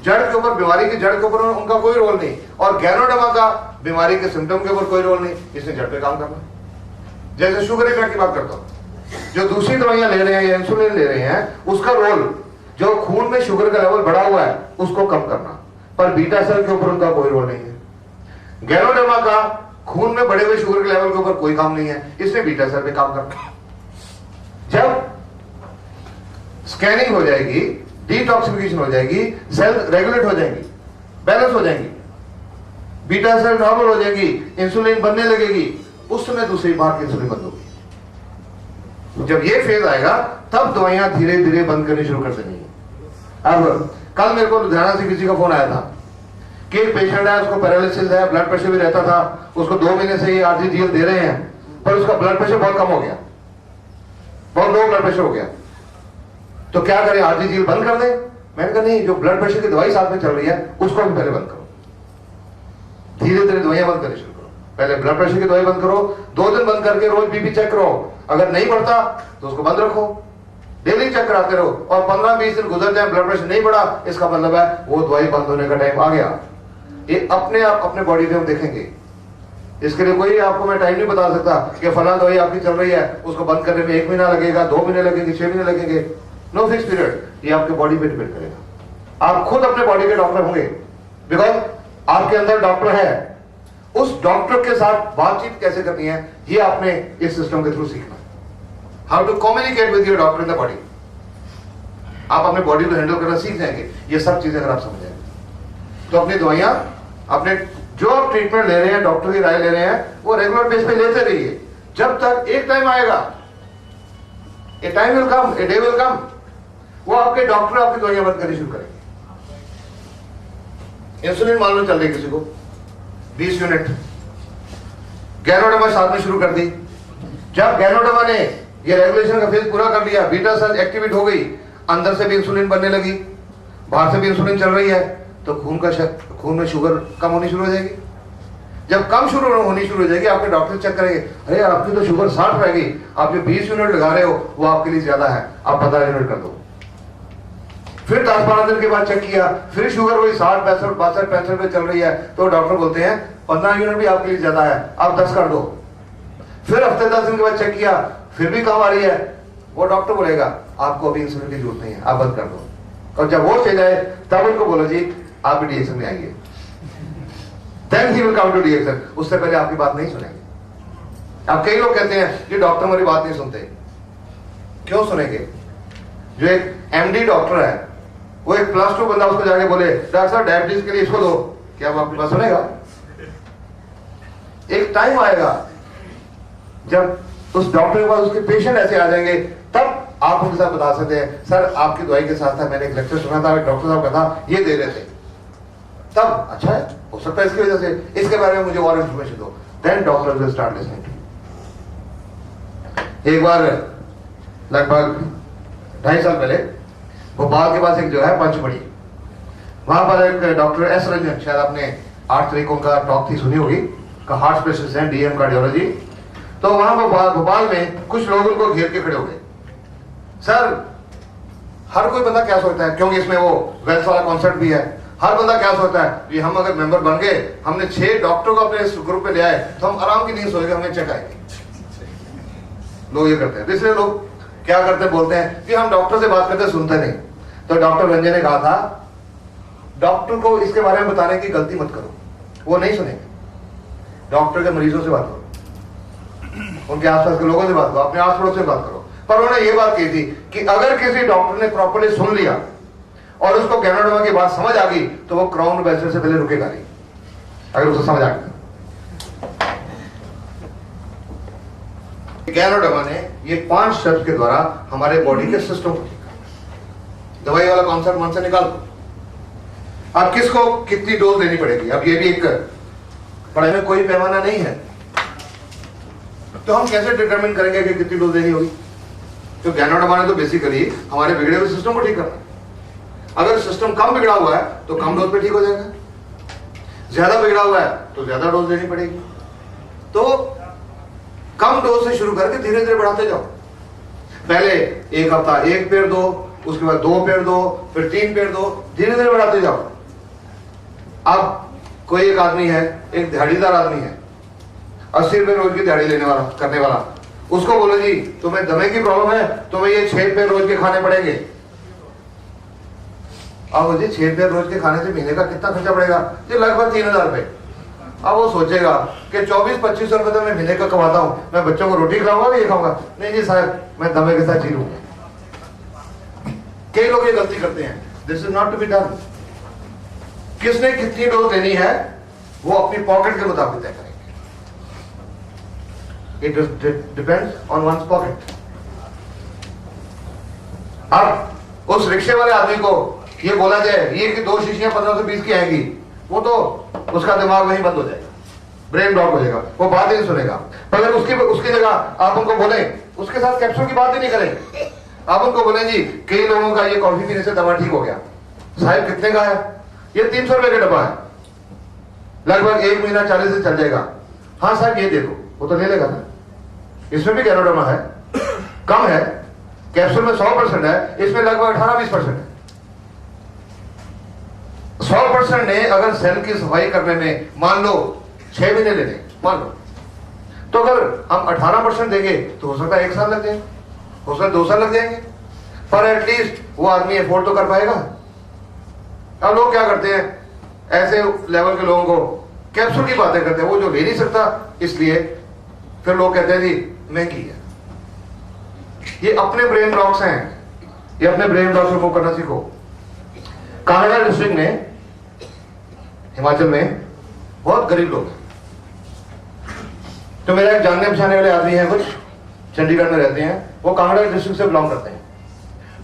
जड़ के ऊपर, बीमारी की जड़ के ऊपर उनका कोई रोल नहीं, और गैनोडर्मा का बीमारी के सिम्टम के ऊपर कोई रोल नहीं, इसने जड़ पे काम करना। जैसे शुगर इफेक्ट की बात करता हूं, जो दूसरी दवाइयां ले रहे हैं या इंसुलिन ले रहे हैं, उसका रोल जो खून में शुगर का लेवल बढ़ा हुआ है उसको कम करना, पर बीटा सेल के ऊपर उनका कोई रोल नहीं है। गैनोडर्मा का खून में बढ़े हुए शुगर के लेवल के ऊपर कोई काम नहीं है, इसने बीटा सेल पे काम करना। जब स्कैनिंग हो जाएगी, डिटॉक्सिफिकेशन हो जाएगी, सेल रेगुलेट हो जाएंगी, बैलेंस हो जाएंगी, बीटा सेल नॉर्मल हो जाएगी, इंसुलिन बनने लगेगी, उस समय दूसरी बार इंसुलिन बंद होगी। जब ये फेज आएगा तब दवाइयां धीरे धीरे बंद करनी शुरू कर देनी है। अब कल मेरे को लुधियाना से किसी का फोन आया था कि एक पेशेंट है, उसको पैरालिसिस है, ब्लड प्रेशर भी रहता था, उसको 2 महीने से ये आरजीजीएल दे रहे हैं, पर उसका ब्लड प्रेशर बहुत कम हो गया, बहुत लो ब्लड प्रेशर हो गया, तो क्या करें, आरजीजीएल बंद कर दें? मैंने कहा नहीं, जो ब्लड प्रेशर की दवाई साथ में चल रही है उसको भी पहले बंद करो, धीरे धीरे दवाइयां बंद करनी शुरू करो। पहले ब्लड प्रेशर की दवाई बंद करो, 2 दिन बंद करके रोज बीपी चेक करो, अगर नहीं बढ़ता तो उसको बंद रखो, डेली चेक कराते रहो, और 15-20 दिन गुजर जाए, ब्लड प्रेशर नहीं बढ़ा, इसका मतलब है वो दवाई बंद होने का टाइम आ गया। ये अपने आप अपने बॉडी पे हम देखेंगे, इसके लिए कोई आपको मैं टाइम नहीं बता सकता कि फला दवाई आपकी चल रही है, उसको बंद करने में 1 महीना लगेगा, 2 महीने लगेंगे, 6 महीने लगेंगे, नो फिक्स पीरियड। ये आपके बॉडी पे डिपेंड करेगा। आप खुद अपने बॉडी के डॉक्टर होंगे, बिकॉज आपके अंदर डॉक्टर है। उस डॉक्टर के साथ बातचीत कैसे करनी है, ये आपने इस सिस्टम के थ्रू सीखना है। How to communicate with your doctor in the body. आप अपने बॉडी को हैंडल करना सीख जाएंगे, ये सब चीजें अगर आप समझ जाएंगे तो अपनी दवाइयां, अपने जो आप ट्रीटमेंट ले रहे हैं, डॉक्टर की राय ले रहे हैं, वो रेगुलर बेस पे लेते रहिए, जब तक एक टाइम आएगा, ए time will come, a day will come, वो आपके डॉक्टर आपकी दवाइयां बंद करनी शुरू करेंगे। इंसुलिन मान लो चल रही किसी को 20 यूनिट, गैनोडर्मा साथ में शुरू कर दी। जब गैनोडर्मा ने ये रेगुलेशन का फेज पूरा कर लिया, बीटा सेल एक्टिवेट हो गई, अंदर से भी इंसुलिन बनने लगी, बाहर से भी इंसुलिन चल रही है, तो खून में शुगर कम होनी शुरू हो जाएगी। जब कम शुरू होनी शुरू हो जाएगी, आपके डॉक्टर चेक करेंगे, अरे आपकी तो शुगर 60 रहेगी, आप जो 20 यूनिट लगा रहे हो वो आपके लिए ज्यादा है, आप 15 यूनिट कर दो। फिर 10-12 दिन के बाद चेक किया, फिर शुगर वही 60, 65, 62, 65 पे चल रही है, तो डॉक्टर बोलते हैं 15 यूनिट भी आपके लिए ज्यादा है, आप 10 कर दो। फिर हफ्ते 10 दिन के बाद चेक किया, फिर भी कम आ रही है, वो डॉक्टर बोलेगा आपको अभी इंसुलिन की जरूरत नहीं है, आप बंद कर दो। और जब वो स्टेज आए तब उनको बोलो जी आप भी डीएक्शन में आइए, then he will come to the action. उससे पहले आपकी बात नहीं सुनेंगे। अब कई लोग कहते हैं कि डॉक्टर हमारी बात नहीं सुनते, क्यों सुनेंगे? जो एक एमडी डॉक्टर है, वो एक +2 बंदा उसको जाके बोले डॉक्टर साहब डायबिटीज के लिए इसको दो, क्या वो आपकी बात सुनेगा? एक टाइम आएगा जब उस डॉक्टर के पास उसके पेशेंट ऐसे आ जाएंगे, तब आप उनके साथ बता सकते हैं सर आपकी दवाई के साथ था, मैंने एक लेक्चर सुना था, डॉक्टर साहब का था, ये दे रहे थे, तब अच्छा है, हो सकता है इसकी वजह से, इसके बारे में मुझे और इंफॉर्मेशन दो, then doctor will start listening. एक बार लगभग 2.5 साल पहले भोपाल के पास एक जो है पंचमढ़ी, वहां पर एक डॉक्टर एस रंजन, शायद आपने 8 तारीख को उनका टॉक थी सुनी होगी, का हार्ट स्पेशलिस्ट हैं, डीएम कार्डियोलॉजी। तो वहां भोपाल में कुछ लोग उनको घेर के खड़े हो गए, सर हर कोई बंदा क्या सोचता है, क्योंकि इसमें वो वेल्थ वाला कॉन्सेप्ट भी है, हर बंदा क्या सोचता है कि हम अगर मेंबर बन गए, हमने 6 डॉक्टरों को अपने इस ग्रुप पे ले आए तो हम आराम की नींद सोएंगे, हमें चेक आएगी। लोग ये करते हैं, इसलिए लोग क्या करते हैं, बोलते हैं कि हम डॉक्टर से बात करते सुनते नहीं। तो डॉक्टर रंजन ने कहा था डॉक्टर को इसके बारे में बताने की गलती मत करो, वो नहीं सुनेंगे। डॉक्टर के मरीजों से बात करो, उनके आसपास के लोगों से बात करो, अपने आस पड़ोस से बात करो। पर उन्होंने ये बात कही थी कि अगर किसी डॉक्टर ने प्रॉपर्ली सुन लिया और उसको गैनोडर्मा की बात समझ आ गई तो वो क्राउन बेल्चर से पहले रुकेगा नहीं, अगर उसको समझ आ गई। गैनोडर्मा ने ये 5 स्टेप्स के द्वारा हमारे बॉडी के सिस्टम को ठीक कर। दवाई वाला कॉन्सेप्ट मन से निकाल दो, अब किसको कितनी डोज लेनी पड़ेगी, अब ये भी एक पढ़ाई में कोई पैमाना नहीं है, तो हम कैसे डिटरमिन करेंगे कि कितनी डोज लेनी होगी? तो गैनोडर्मा ने तो बेसिकली हमारे बिगड़े हुए सिस्टम को ठीक करना। अगर सिस्टम कम बिगड़ा हुआ है तो कम डोज पे ठीक हो जाएगा, ज्यादा बिगड़ा हुआ है तो ज्यादा डोज लेनी पड़ेगी। तो कम डोज से शुरू करके धीरे धीरे बढ़ाते जाओ। पहले 1 हफ्ता 1 पेड़ दो, उसके बाद 2 पेड़ दो, फिर 3 पेड़ दो, धीरे धीरे बढ़ाते जाओ। अब कोई एक आदमी है, एक दिहाड़ीदार आदमी है, 80 रुपए रोज की दिहाड़ी लेने वाला, करने वाला, उसको बोलो जी तुम्हें दमे की प्रॉब्लम है, तुम्हें ये 6 पेड़ रोज के खाने पड़ेंगे। अब मुझे 6 पेड़ रोज के खाने से महीने का कितना खर्चा पड़ेगा? ये लगभग 3000 रुपए। अब वो सोचेगा कि 24-25 रुपए तो मैं महीने का कमाता हूं, मैं बच्चों को रोटी खिलाऊंगा ये खाऊंगा? नहीं जी साहब, मैं दमे के साथ जी लूंगा। कई लोग ये गलती करते हैं। This is not to be done. किसने कितनी डोज लेनी है वो अपनी पॉकेट के मुताबिक तय करेंगे। It depends on one's pocket. अब उस रिक्शे वाले आदमी को ये बोला जाए ये कि 2 शीशियां 1520 की आएंगी, वो तो उसका दिमाग वहीं बंद हो जाएगा, ब्रेन ब्लॉक हो जाएगा, वो बात ही नहीं सुनेगा। पर अगर उसकी जगह आप उनको बोले, उसके साथ कैप्सूल की बात ही नहीं करें, आप उनको बोले जी कई लोगों का ये कॉफी पीने से दमा ठीक हो गया। साहब कितने का है? ये 300 रुपए का डब्बा है, लगभग 1 महीना 40 से चल जाएगा। हाँ साहब ये दे दो, वो तो ले लेगा ना। इसमें भी गैरोडर्मा है, कम है, कैप्सूल में 100% है, इसमें लगभग 18-20% है। 100% ने अगर सेल की सफाई करने में मान लो 6 महीने ले लें, मान लो, तो अगर हम 18% देंगे तो हो सकता है 1 साल लग जाए, हो सकता है 2 साल लग जाएंगे, पर एटलीस्ट वो आदमी अफोर्ड तो कर पाएगा। अब लोग क्या करते हैं, ऐसे लेवल के लोगों को कैप्सूल की बातें करते हैं, वो जो ले नहीं सकता, इसलिए फिर लोग कहते हैं जी महंगी है। ये अपने ब्रेन ब्लॉक्स हैं, ये अपने ब्रेन ब्लॉक्स रिमूव करना सीखो। कांगड़ा डिस्ट्रिक्ट में, हिमाचल में बहुत गरीब लोग हैं। तो मेरा एक जानने पहचाने वाले आदमी है, कुछ चंडीगढ़ में रहते हैं, वो कांगड़ा डिस्ट्रिक्ट से बिलोंग करते हैं।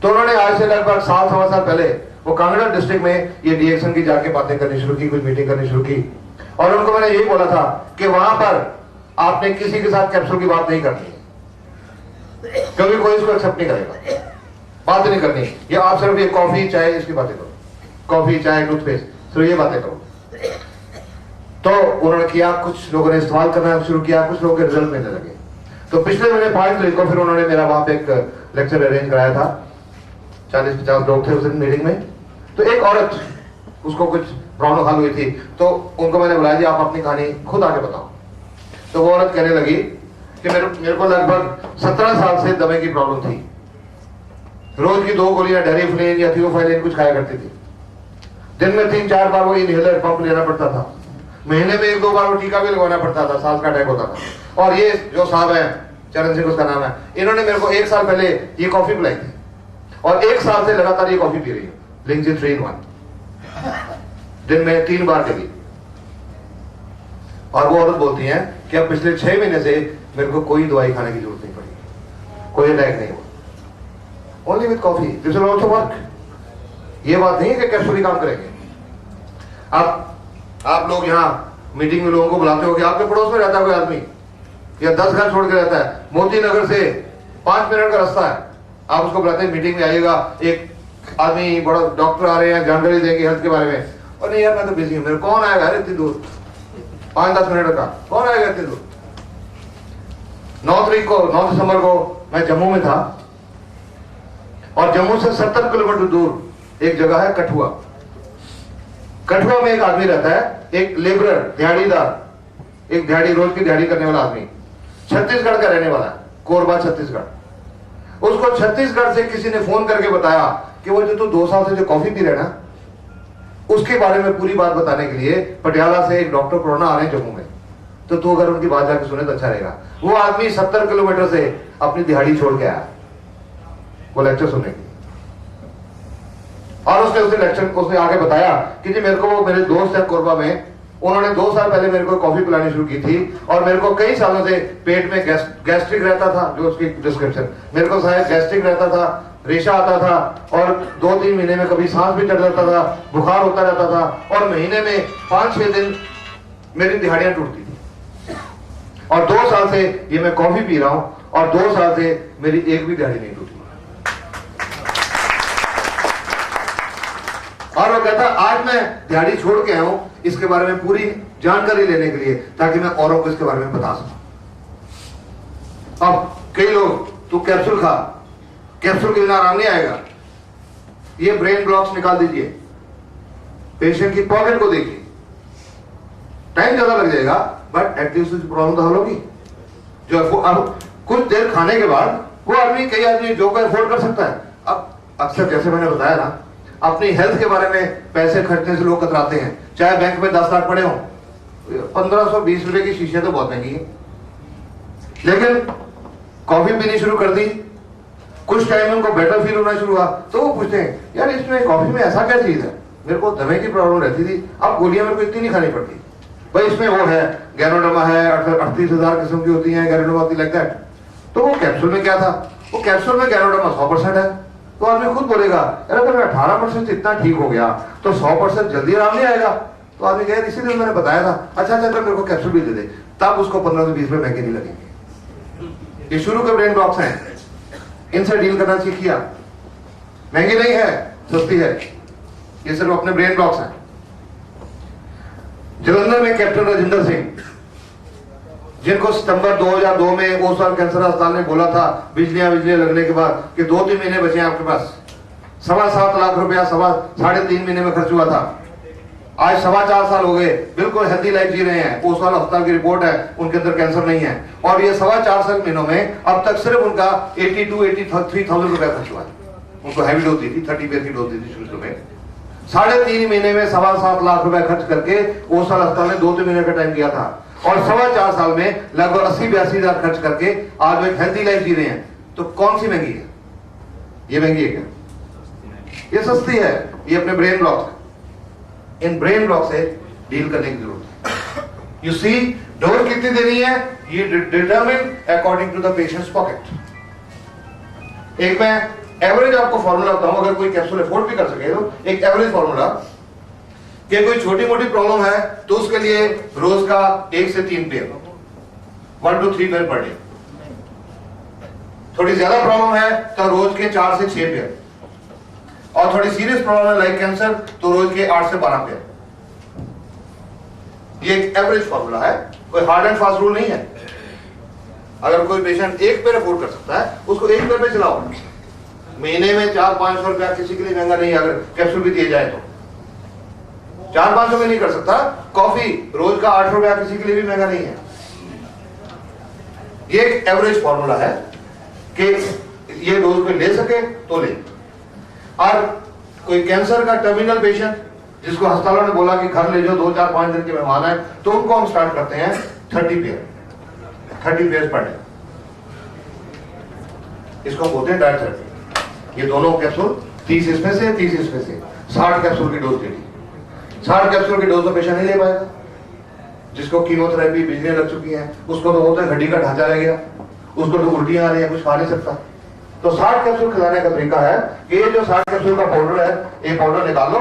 तो उन्होंने आज से लगभग 7-7 साल पहले वो कांगड़ा डिस्ट्रिक्ट में ये डीएक्शन की जाके बातें करनी शुरू की, कुछ मीटिंग करनी शुरू की, और उनको मैंने यही बोला था कि वहां पर आपने किसी के साथ कैप्सूल की बात नहीं करनी, क्योंकि कोई इसको एक्सेप्ट नहीं करेगा, बात नहीं करनी। ये आप सिर्फ ये कॉफी चाय इसकी बातें करो, कॉफी चाय टूथपेस्ट, सिर्फ ये बातें करो। तो उन्होंने किया, कुछ लोगों ने इस्तेमाल करना शुरू किया, कुछ लोगों के रिजल्ट मिलने लगे। तो पिछले महीने 5 तारीख को फिर उन्होंने मेरा वहां पे एक लेक्चर अरेंज कराया था, 40-50 लोग थे उस दिन मीटिंग में। तो एक औरत, उसको कुछ प्रॉब्लम हल हुई थी, तो उनको मैंने बुलाया जी आप अपनी कहानी खुद आके बताओ। तो वो औरत कहने लगी कि मेरे को लगभग 17 साल से दमे की प्रॉब्लम थी, रोज की 2 गोलियां डेरिफ्लिन या थियोफाइलिन कुछ खाया करती थी, दिन में 3-4 बार वो इनहेलर पंप लेना पड़ता था, महीने में 1-2 बार वो टीका भी लगवाना पड़ता था, सांस का अटैक होता था। और ये जो साहब है, चरण सिंह उसका नाम है, इन्होंने मेरे को 1 साल पहले ये कॉफी पिलाई थी, और 1 साल से लगातार ये कॉफी पी रही है, लिंजी 3 in 1, दिन में 3 बार डेली। और वो औरत बोलती है कि अब पिछले 6 महीने से मेरे को कोई दवाई खाने की जरूरत नहीं पड़ी, कोई अटैक नहीं हुआ, only with coffee, this will also work. ये बात नहीं है कि कैप्सूल ही काम करेंगे। आप लोग यहाँ मीटिंग में लोगों को बुलाते हो कि आपके पड़ोस में रहता है कोई आदमी, या 10 घर छोड़ के रहता है, मोती नगर से 5 मिनट का रास्ता है, आप उसको बुलाते हैं मीटिंग में आइएगा, एक आदमी बड़ा डॉक्टर आ रहे हैं, जानकारी देंगे हेल्थ के बारे में, और नहीं यार मैं तो बिजी हूं, मेरे कौन आएगा इतनी दूर, 5-10 मिनट का कौन आएगा इतनी दूर। 9 दिसंबर को मैं जम्मू में था, और जम्मू से 70 किलोमीटर दूर एक जगह है कठुआ। कठुआ में एक आदमी रहता है, एक लेबरर, दिहाड़ीदार, एक दिहाड़ी, रोज की दिहाड़ी करने वाला आदमी, छत्तीसगढ़ का रहने वाला है, कोरबा छत्तीसगढ़। उसको छत्तीसगढ़ से किसी ने फोन करके बताया कि वो जो तू 2 साल से जो कॉफी पी रहे ना, उसके बारे में पूरी बात बताने के लिए पटियाला से एक डॉक्टर कोरोना आ रहे हैं जम्मू में, तो तू अगर उनकी बात जाके सुने तो अच्छा रहेगा। वो आदमी 70 किलोमीटर से अपनी दिहाड़ी छोड़ के आया वो लेक्चर सुनने के लिए, और उसने आगे बताया कि जी मेरे को वो मेरे दोस्त है कोरबा में, उन्होंने 2 साल पहले मेरे को कॉफी पिलानी शुरू की थी, और मेरे को कई सालों से पेट में गैस्ट्रिक रहता था, जो उसकी डिस्क्रिप्शन, मेरे को शायद गैस्ट्रिक रहता था, रेशा आता था, और 2-3 महीने में कभी सांस भी चढ़ जाता था, बुखार होता रहता था, और महीने में 5-6 दिन मेरी दिहाड़ियां टूटती थी, और 2 साल से ये मैं कॉफी पी रहा हूं, और 2 साल से मेरी एक भी दिहाड़ी नहीं टूटी। और वो कहता आज मैं दिहाड़ी छोड़ के आया हूं इसके बारे में पूरी जानकारी लेने के लिए, ताकि मैं औरों को इसके बारे में बता सकूं। अब कई लोग तू कैप्सूल खा, कैप्सूल के बिना आराम नहीं आएगा, ये ब्रेन ब्लॉक्स निकाल दीजिए, पेशेंट की पॉकेट को देखिए, टाइम ज्यादा लग जाएगा बट एटलीस्ट प्रॉब्लम तो हल होगी। जो अब कुछ देर खाने के बाद वो आदमी, कई आदमी जो को अफोर्ड कर सकता है। अब अक्सर जैसे मैंने बताया ना, अपनी हेल्थ के बारे में पैसे खर्चने से लोग कतराते हैं, चाहे बैंक में 10 लाख पड़े हों, 1520 रुपए की शीशियां तो बहुत महंगी है। लेकिन कॉफी पीनी शुरू कर दी, कुछ टाइम में उनको बेटर फील होना शुरू हुआ, तो वो पूछते हैं यार इसमें कॉफी में ऐसा क्या चीज है, मेरे को दमे की प्रॉब्लम रहती थी, अब गोलियां मेरे को इतनी नहीं खानी पड़ती भाई, इसमें वो है गैनोडर्मा है, 38,000 किस्म की होती है गैनोडर्मा लाइक दैट। तो वो कैप्सूल में क्या था, वो कैप्सूल में गैनोडर्मा 100% है। तो आदमी खुद बोलेगा यार अगर 18% इतना ठीक हो गया तो 100% जल्दी आराम नहीं आएगा। तो आदमी कहे इसीलिए मैंने बताया था, अच्छा अच्छा मेरे को कैप्सूल भी दे दे, तब उसको 15 से 20 रुपए महंगे नहीं लगेंगे। ये शुरू के ब्रेन ब्लॉक्स हैं, इनसे डील करना सीखिए। महंगी नहीं है, सस्ती है, ये सिर्फ अपने ब्रेन ब्लॉक्स हैं। जलंधर में कैप्टन राजेंद्र सिंह, जिनको सितंबर 2002 में ओसवाल कैंसर अस्पताल ने बोला था बिजलियां लगने के बाद कि 2-3 महीने बचे हैं आपके पास, 7.25 लाख रुपया 3.5 महीने में खर्च हुआ था। आज 4.25 साल हो गए, बिल्कुल हेल्दी लाइफ जी रहे हैं। ओसवाल अस्पताल की रिपोर्ट है, उनके अंदर कैंसर नहीं है। और ये 4.25 महीनों में अब तक सिर्फ उनका 82-83,000 रुपया खर्च हुआ है। उनको हैवी डोज दी थी, 30 पेयर की डोज दी थी शुरू में। 3.5 महीने में 7.25 लाख रुपए खर्च करके ओसवाल अस्पताल ने 2-3 महीने का टाइम दिया था, और 4.25 साल में लगभग 80-82 हजार खर्च करके आज वो एक हेल्दी लाइफ जी रहे हैं। तो कौन सी महंगी है? ये महंगी है क्या? ये सस्ती है। ये अपने ब्रेन ब्लॉक है, इन ब्रेन ब्लॉक से डील करने की जरूरत है। यू सी, डोज कितनी देनी है ये determine according to the patient's pocket. एक मैं एवरेज आपको फॉर्मूला बताऊं, अगर कोई कैप्सूल अफोर्ड भी कर सके तो एक एवरेज फॉर्मूला, कि कोई छोटी मोटी प्रॉब्लम है तो उसके लिए रोज का 1 से 3 pair, 1 to 3 pair per day. थोड़ी ज्यादा प्रॉब्लम है तो रोज के 4 से 6 पेयर, और थोड़ी सीरियस प्रॉब्लम है लाइक कैंसर तो रोज के 8 से 12 पेयर। ये एक एवरेज फॉर्मूला है, कोई हार्ड एंड फास्ट रूल नहीं है। अगर कोई पेशेंट 1 पेयर अफोर्ड कर सकता है उसको 1 पेयर पे चलाओ। महीने में 400-500 रुपया किसी के लिए महंगा नहीं है, अगर कैप्सूल भी दिए जाए तो 400-500 में नहीं कर सकता। कॉफी रोज का 8 रुपया किसी के लिए भी महंगा नहीं है। ये एक एवरेज फॉर्मूला है कि ये डोज कोई ले सके तो ले। और कोई कैंसर का टर्मिनल पेशेंट जिसको अस्पतालों ने बोला कि घर ले जाओ, 2-4-5 दिन के मेहमान है, तो उनको हम स्टार्ट करते हैं 30 पेयर पर डे। इसको बोलते हैं डाइट थेरेपी। ये दोनों कैप्सूल 30 इसमें से 30 इसमें से 60 कैप्सूल की डोज देनी। 60 कैप्सूल की डोज तो पेशेंट नहीं ले पाएगा। जिसको कीमोथेरेपी बिजलियां लग चुकी हैं उसको तो होता है हड्डी का ढांचा रह गया, उसको तो उल्टियां आ रही है, कुछ खा नहीं सकता। तो 60 कैप्सूल खिलाने का तरीका है कि ये जो 60 कैप्सूल का पाउडर है, ये पाउडर निकाल लो,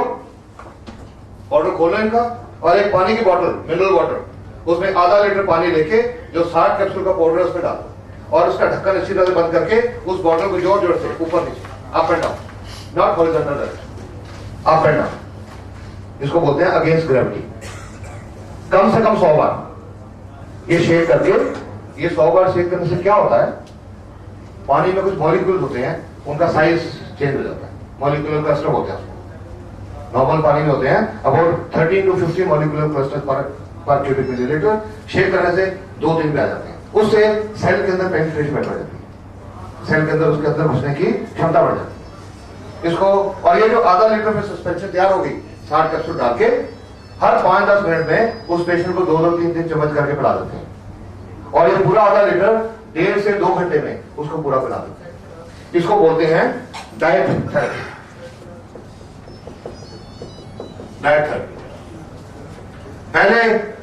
पाउडर खोलो इनका, और एक पानी की बोतल, मिनरल वाटर, उसमें आधा लीटर पानी लेके जो 60 कैप्सूल का पाउडर है उसमें डाल दो, और उसका ढक्कन अच्छी तरह से बंद करके उस बॉटल को जोर जोर से ऊपर नीचे, up and down, not horizontal direction, up and down, इसको बोलते हैं अगेंस्ट ग्रेविटी। कम से कम 100 बार ये शेक करके, ये 100 बार शेक करने से क्या होता है, पानी में कुछ मॉलिक्यूल्स होते हैं, उनका साइज चेंज हो जाता है, मॉलिक्यूलर क्लस्टर होते हैं। नॉर्मल पानी में होते हैं अबाउट 13 to 50 मॉलिक्यूलर क्लस्टर पर क्यूबिक मिलीलीटर। शेक करने से 2 दिन में आ जाते हैं। उससे सेल के अंदर पेनिट्रेशन बढ़ जाती है, सेल के अंदर उसके अंदर घुसने की क्षमता बढ़ जाती है। इसको, और ये जो आधा लीटर में सस्पेंशन तैयार हो गई 60 कैप्सूल डाल के, हर 5-10 मिनट में उस पेशेंट को 2-3 चम्मच करके पिला देते हैं, और ये पूरा आधा लीटर 1.5 से 2 घंटे में उसको पूरा पिला देते हैं। इसको बोलते हैं डाइट थेरेपी। डाइट थेरेपी पहले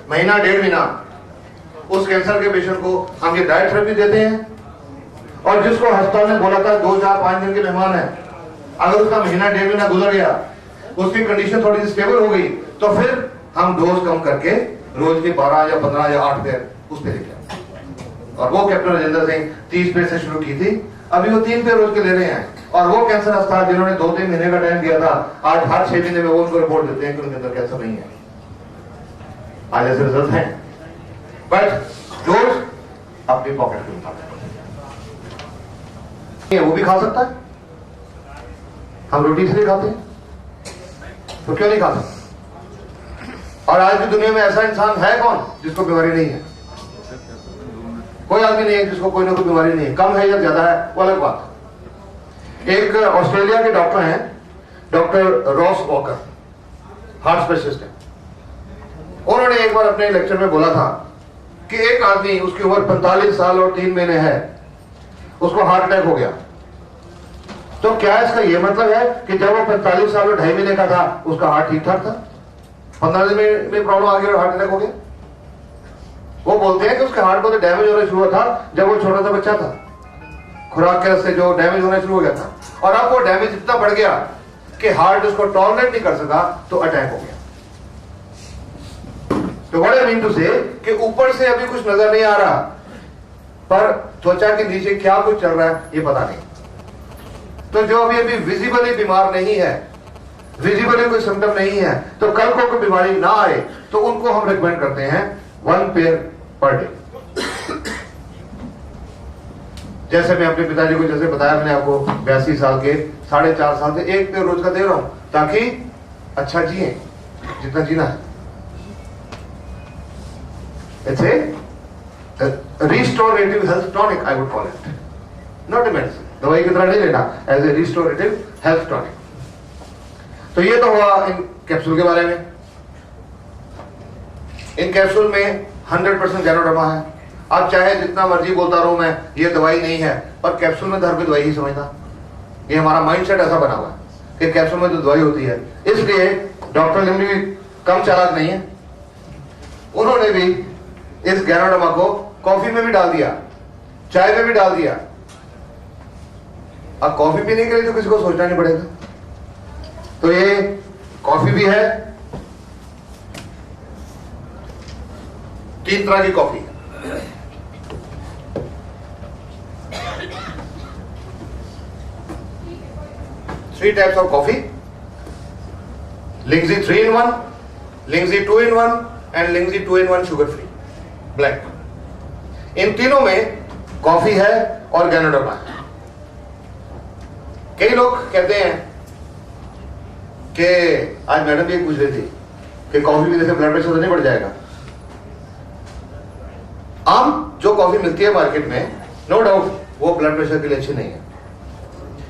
महीना 1.5 महीना उस कैंसर के पेशेंट को हम ये डाइट थेरेपी देते हैं, और जिसको अस्पताल ने बोला था 2-4-5 दिन के मेहमान है, अगर उसका महीना 1.5 महीना गुजर गया, उसकी कंडीशन थोड़ी सी स्टेबल हो गई, तो फिर हम डोज कम करके रोज के 12 या 15 या 8 पेयर उस पे लेके आए। और वो कैप्टन राजेंद्र सिंह 30 पेयर से शुरू की थी, अभी वो 3 पेयर रोज के ले रहे हैं। और वो कैंसर अस्पताल जिन्होंने 2-3 महीने का टाइम दिया था, आज हर 6 महीने में वो उनको रिपोर्ट देते हैं कि उनके अंदर कैंसर नहीं है। आज ऐसे रिजल्ट हैं, बट डोज अपनी पॉकेट के मुताबिक, वो भी खा सकता है, हम रोटी इसलिए खाते हैं, तो क्यों नहीं खाते? और आज की दुनिया में ऐसा इंसान है कौन जिसको बीमारी नहीं है? कोई आदमी नहीं है जिसको कोई ना कोई बीमारी नहीं है। कम है या ज्यादा है वो अलग बात है। एक ऑस्ट्रेलिया के डॉक्टर हैं, doctor Ross walker, heart specialist है। उन्होंने एक बार अपने लेक्चर में बोला था कि एक आदमी, उसकी उम्र 45 साल और 3 महीने है, उसको हार्ट अटैक हो गया। तो क्या इसका यह मतलब है कि जब वो 45 साल और 2.5 महीने का था उसका हार्ट ठीक ठाक था, 15 दिन में प्रॉब्लम आ गया और हार्ट अटैक हो गया? वो बोलते हैं कि उसके हार्ट को तो डैमेज होना शुरू हुआ था जब वो छोटा सा बच्चा था, खुराक के रस्ते जो डैमेज होना शुरू हो गया था, और अब वो डैमेज इतना बढ़ गया कि हार्ट उसको टॉलरेट नहीं कर सका, तो अटैक हो गया। तो व्हाट आई मीन टू से कि ऊपर से अभी कुछ नजर नहीं आ रहा, पर त्वचा के नीचे क्या कुछ चल रहा है ये पता नहीं। तो जो अभी विजिबली बीमार नहीं है, विजिबली कोई सिम्टम नहीं है, तो कल को कोई बीमारी ना आए तो उनको हम रिकमेंड करते हैं 1 पेयर पर डे। जैसे मैं अपने पिताजी को जैसे बताया, मैंने आपको 82 साल के 4.5 साल से 1 पेयर रोज का दे रहा हूं ताकि अच्छा जिए जितना जीना है। It's a restorative health tonic, I would call it, not a medicine. दवाई की तरह नहीं लेना, as a restorative health tonic. तो ये तो हुआ इन कैप्सूल के बारे में। इन कैप्सूल में 100% गैनोडर्मा है। अब चाहे जितना मर्जी बोलता रहूं मैं ये दवाई नहीं है, पर कैप्सूल में धर के दवाई ही समझना। ये हमारा माइंडसेट ऐसा बना हुआ है कि कैप्सूल में तो दवाई होती है। इसलिए डॉक्टर लिम भी कम चालाक नहीं है, उन्होंने भी इस गैनोडर्मा को कॉफी में भी डाल दिया, चाय में भी डाल दिया। अब कॉफी पीने के लिए तो किसी को सोचना नहीं पड़ेगा। तो ये कॉफी भी है, 3 तरह की कॉफी है। Three types of coffee: Lingzi 3-in-1, Lingzi 2-in-1 and Lingzi 2-in-1 sugar free black। इन तीनों में कॉफी है और गैनोडर्मा है। कई लोग कहते हैं कि आज मैडम भी पूछ रही थी कि कॉफी पीने से ब्लड प्रेशर तो नहीं बढ़ जाएगा। आम जो कॉफी मिलती है मार्केट में, नो डाउट वो ब्लड प्रेशर के लिए अच्छी नहीं है,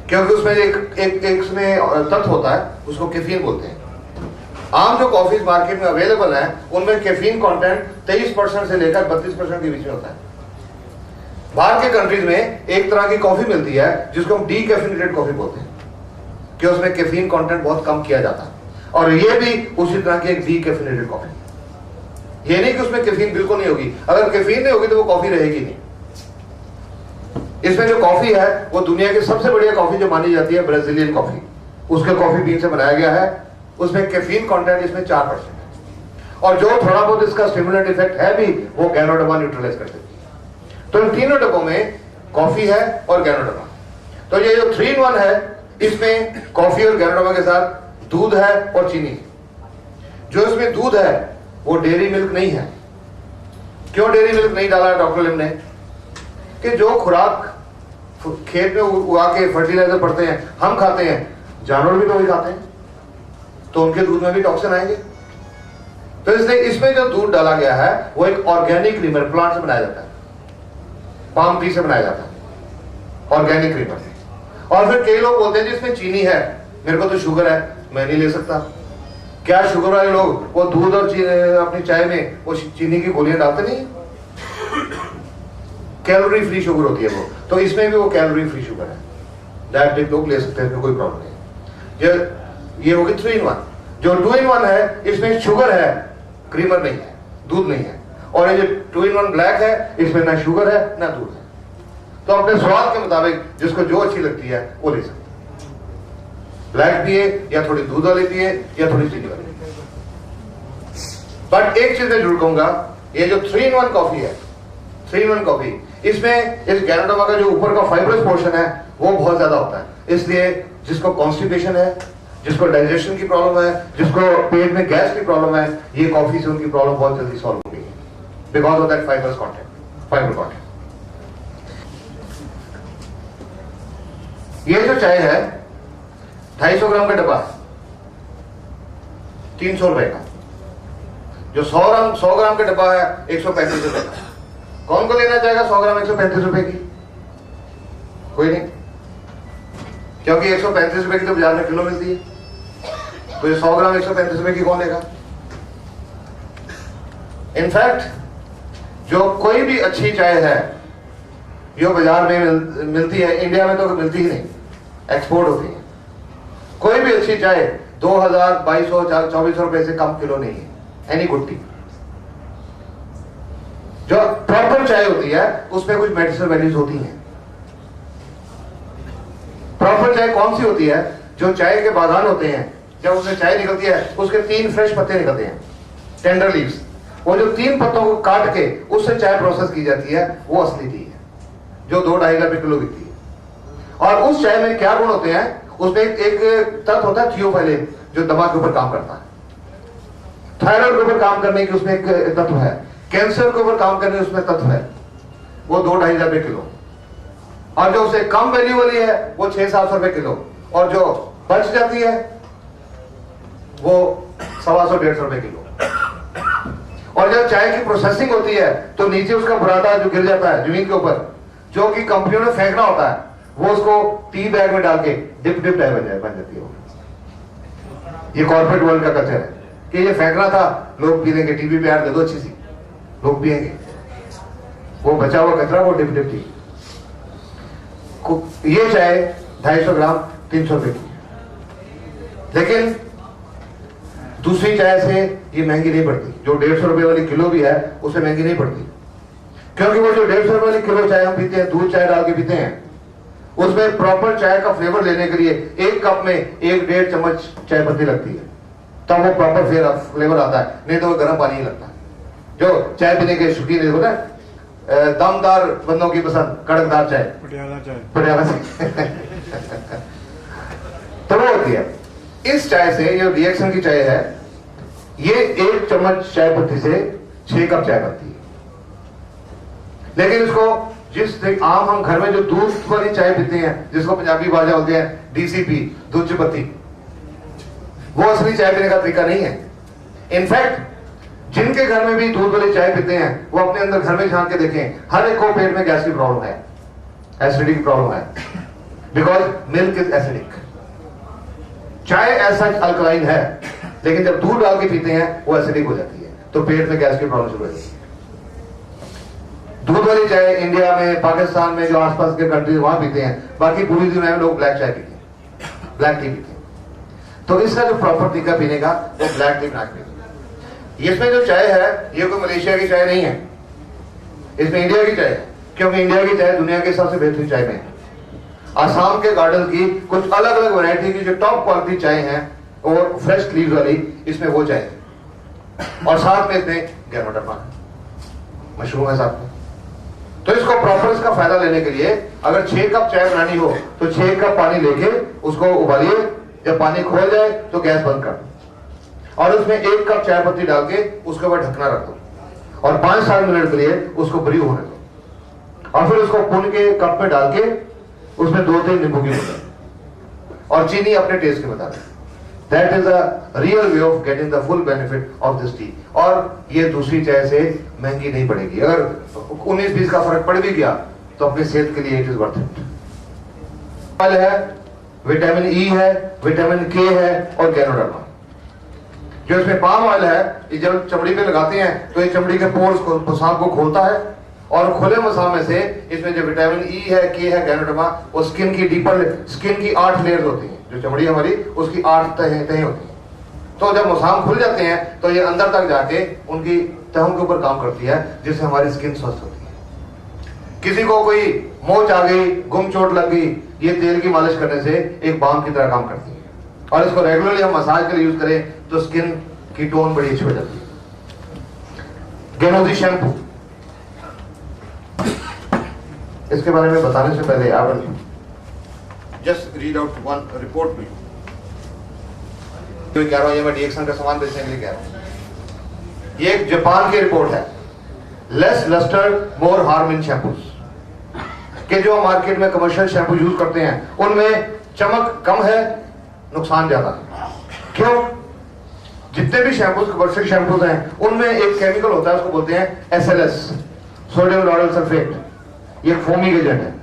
क्योंकि उसमें एक उसमें तत्व होता है, उसको कैफीन बोलते हैं। आम जो कॉफी मार्केट में अवेलेबल है उनमें कैफीन कंटेंट 23% से लेकर 32% के बीच में होता है। बाहर के कंट्रीज में एक तरह की कॉफी मिलती है जिसको हम डीकैफिनेटेड कॉफी बोलते हैं, कि उसमें कैफीन कंटेंट बहुत कम किया जाता है। और ये भी उसी तरह की एक डीकैफिनेटेड कॉफी। ये नहीं कि उसमें कैफीन बिल्कुल नहीं होगी, अगर कैफीन नहीं होगी तो वो कॉफी रहेगी नहीं। इसमें जो कॉफी है वो दुनिया की सबसे बढ़िया कॉफी जो मानी जाती है ब्राजीलियन कॉफी, उसके कॉफी बीन से बनाया गया है। उसमें कैफीन कंटेंट इसमें 4% है, और जो थोड़ा बहुत इसका स्टिमुलेंट इफेक्ट है भी वो गैनोडर्मा न्यूट्रलाइज कर देती है। तो इन तीनों डब्बों में कॉफी है और गैनोडर्मा। तो ये जो 3-in-1 है, इसमें कॉफी और गैनोडर्मा के साथ दूध है और चीनी है। जो इसमें दूध है वो डेयरी मिल्क नहीं है। क्यों डेयरी मिल्क नहीं डाला डॉक्टर लिम ने? कि जो खुराक खेत में उगा के फर्टिलाइजर पड़ते हैं हम खाते हैं, जानवर भी तो वही खाते हैं, तो उनके दूध में भी टॉक्सिन आएंगे। तो इसलिए इसमें जो दूध डाला गया है वो एक ऑर्गेनिक क्रीमर, प्लांट से बनाया जाता है, पाम ट्री से बनाया जाता है, ऑर्गेनिक क्रीमर। और फिर कई लोग बोलते हैं जिसमें चीनी है, मेरे को तो शुगर है, मैं नहीं ले सकता। क्या शुगर वाले लोग वो दूध और अपनी चाय में वो चीनी की गोलियां डालते नहीं? कैलोरी फ्री शुगर होती है वो, तो इसमें भी वो कैलोरी फ्री शुगर है, डायबिटिक लोग ले सकते हैं, कोई प्रॉब्लम नहीं। ये होगी 3-in-1। जो 2-in-1 है इसमें शुगर है, क्रीमर नहीं है, दूध नहीं है। और ये जो 2-in-1 ब्लैक है इसमें ना शुगर है ना दूध है। तो अपने स्वाद के मुताबिक जिसको जो अच्छी लगती है वो ले सकते हैं, ब्लैक पिए या थोड़ी दूध वाली पिए या थोड़ी चीनी वाली। बट एक चीज मैं जरूर कहूंगा, ये जो 3-in-1 कॉफी है, 3-in-1 कॉफी, इसमें इस गैनोडर्मा का जो ऊपर का फाइब्रस पोर्शन है वो बहुत ज्यादा होता है। इसलिए जिसको कॉन्स्टिपेशन है, जिसको डाइजेशन की प्रॉब्लम है, जिसको पेट में गैस की प्रॉब्लम है, ये कॉफी से उनकी प्रॉब्लम बहुत जल्दी सॉल्व हो गई, because of that fibre content. ये जो चाय है 250 ग्राम का डब्बा 300 रुपए का। जो 100 ग्राम का डब्बा है 135 रुपए का। कौन को लेना चाहेगा 100 ग्राम 135 रुपए की? कोई नहीं, क्योंकि 135 रुपए की तो बाजार में किलो मिलती है। तो ये 100 ग्राम 135 रुपए की कौन लेगा? इनफैक्ट जो कोई भी अच्छी चाय है जो बाजार में मिलती है, इंडिया में तो मिलती ही नहीं, एक्सपोर्ट होती है। कोई भी अच्छी चाय 2000, 2200, 2400 रुपए से कम किलो नहीं है, एनी गुड टी। जो प्रॉपर चाय होती है उसमें कुछ मेडिसिनल वैल्यूज होती हैं। प्रॉपर चाय कौन सी होती है? जो चाय के बागान होते हैं, जब उसमें चाय निकलती है उसके 3 फ्रेश पत्ते निकलते हैं, टेंडर लीव्स। वो जो 3 पत्तों को काट के उससे चाय प्रोसेस की जाती है, वो असली टी है जो 2-2.5 रुपए किलो बिकती है। और उस चाय में क्या गुण होते हैं? उसमें एक तत्व होता है थियोफैलिन, जो दिमाग के ऊपर काम करता है। थायराइड के ऊपर काम करने की उसमें एक तत्व है, कैंसर के ऊपर काम करने की उसमें तत्व है, वो 2-2.5 रुपए किलो। और जो उससे कम वैल्यू वाली है वो 600-700 रुपए किलो, और जो बच जाती है वो 125-150 रुपए किलो। और जब चाय की प्रोसेसिंग होती है तो नीचे उसका बुरादा जो गिर जाता है जमीन के ऊपर, जो कि कंपनियों ने फेंकना होता है, वो उसको टी बैग में डाल के डिप चाय बन जाती है। ये कॉर्पोरेट वर्ल्ड का कल्चर है कि ये फेंकना था, लोग पी लेंगे, टीवी पे ऐड दे दो अच्छी सी, लोग पिएंगे, वो बचा हुआ कचरा वो डिप टी। ये चाय 250 ग्राम 300 रुपए की, लेकिन दूसरी चाय से ये महंगी नहीं पड़ती। जो 150 रुपए वाली किलो भी है उससे महंगी नहीं पड़ती, क्योंकि वो जो 150 रुपए वाली किलो चाय हम पीते हैं, दूध चाय डाल के पीते हैं, उसमें प्रॉपर चाय का फ्लेवर लेने के लिए 1 कप में 1-1.5 चम्मच चाय पत्ती लगती है, तब वो प्रॉपर फ्लेवर आता है। नहीं तो वो गर्म पानी ही लगता है। जो चाय पीने के शौकीन होता है, दमदार बंदों की पसंद कड़कदार चाय, पटियाला चाय तो वो होती है। इस चाय से, ये रिएक्शन की चाय है, ये 1 चम्मच चाय पत्ती से 6 कप चाय बनती है। लेकिन इसको जिस आम हम घर में जो दूध वाली चाय पीते हैं, जिसको पंजाबी भाषा बोलते हैं DCP, दूध की पत्ती, वो असली चाय पीने का तरीका नहीं है। इनफैक्ट जिनके घर में भी दूध वाली चाय पीते हैं, वो अपने अंदर घर में झांक के देखें, हर एक को पेट में गैस की प्रॉब्लम है, एसिडिटी की प्रॉब्लम है, बिकॉज मिल्क इज एसिडिक। चाय ऐसा अल्कलाइन है, लेकिन जब दूध डाल के पीते हैं वो एसिडिक हो जाती है, तो पेट में गैस की प्रॉब्लम शुरू हो जाती है। दूध वाली चाय इंडिया में, पाकिस्तान में, जो आसपास के कंट्रीज वहां पीते हैं, बाकी पूरी दुनिया में लोग ब्लैक चाय पीते हैं, ब्लैक टी पीते हैं। तो इसका जो प्रॉपर तरीका पीने का वो ब्लैक टी बना के। इसमें जो चाय है ये कोई मलेशिया की चाय नहीं है, इसमें इंडिया की चाय है, क्योंकि इंडिया की चाय दुनिया की सबसे बेहतरीन चाय में है। आसाम के गार्डन की कुछ अलग अलग वैरायटी की जो टॉप क्वालिटी चाय है और फ्रेश लीव्स वाली, इसमें वो चाय है। और साथ में इसमें गैनोडर्मा मशरूम है साथ में। तो इसको प्रॉपर इसका फायदा लेने के लिए अगर 6 कप चाय बनानी हो तो 6 कप पानी लेके उसको उबालिए, जब पानी खोल जाए तो गैस बंद कर दो और उसमें 1 कप चाय पत्ती डाल के उसके ऊपर ढकना रख दो और 5-7 मिनट के लिए उसको ब्रू होने दो, और फिर उसको पुन के कप में डाल के उसमें 2-3 नींबू की बोतल और चीनी अपने टेस्ट के मुताबिक। That is a real way of getting the full benefit of this T. और ये दूसरी चाय से महंगी नहीं पड़ेगी। अगर 19-20 का फर्क पड़ भी गया तो अपनी सेहत के लिए it is worth it. Oil है, विटामिन ई है, विटामिन के है और गैनोडर्मा। जो इसमें पाम ऑयल है, ये जब चमड़ी पे लगाते हैं तो ये चमड़ी के पोर्स को, मसाम को खोलता है, और खुले मसाम में से इसमें जो विटामिन ई है, के है, गैनोडर्मा, वो स्किन की डीपर, स्किन की 8 लेयर्स होती हैं। जो चमड़ी हमारी उसकी 8 तहें होती हैं। तो जब मसाम खुल जाते हैं तो ये अंदर तक जाके उनकी तहों के ऊपर काम करती है, जिससे हमारी स्किन स्वस्थ होती है। किसी को कोई मोच आ गई, गुम चोट लग गई, ये तेल की मालिश करने से एक बाम की तरह काम करती है, और इसको रेगुलरली हम मसाज के लिए यूज करें तो स्किन की टोन बड़ी अच्छी हो जाती है। गेनोजी शैम्पू, इसके बारे में बताने से पहले I will just read out one report to you. तो कह रहा हूं, ये मैं डीएक्सन का सामान बेचने के लिए कह रहा हूं। ये एक जापान की रिपोर्ट है, less lustre more harm in shampoos, कि जो मार्केट में कमर्शियल शैम्पू यूज करते हैं उनमें चमक कम है नुकसान ज्यादा है। क्यों? जितने भी शैम्पूज, कमर्शियल शैम्पूज हैं, उनमें एक केमिकल होता है, उसको बोलते हैं SLS, सोडियम लॉरेल सल्फेट। ये फोमिंग एजेंट है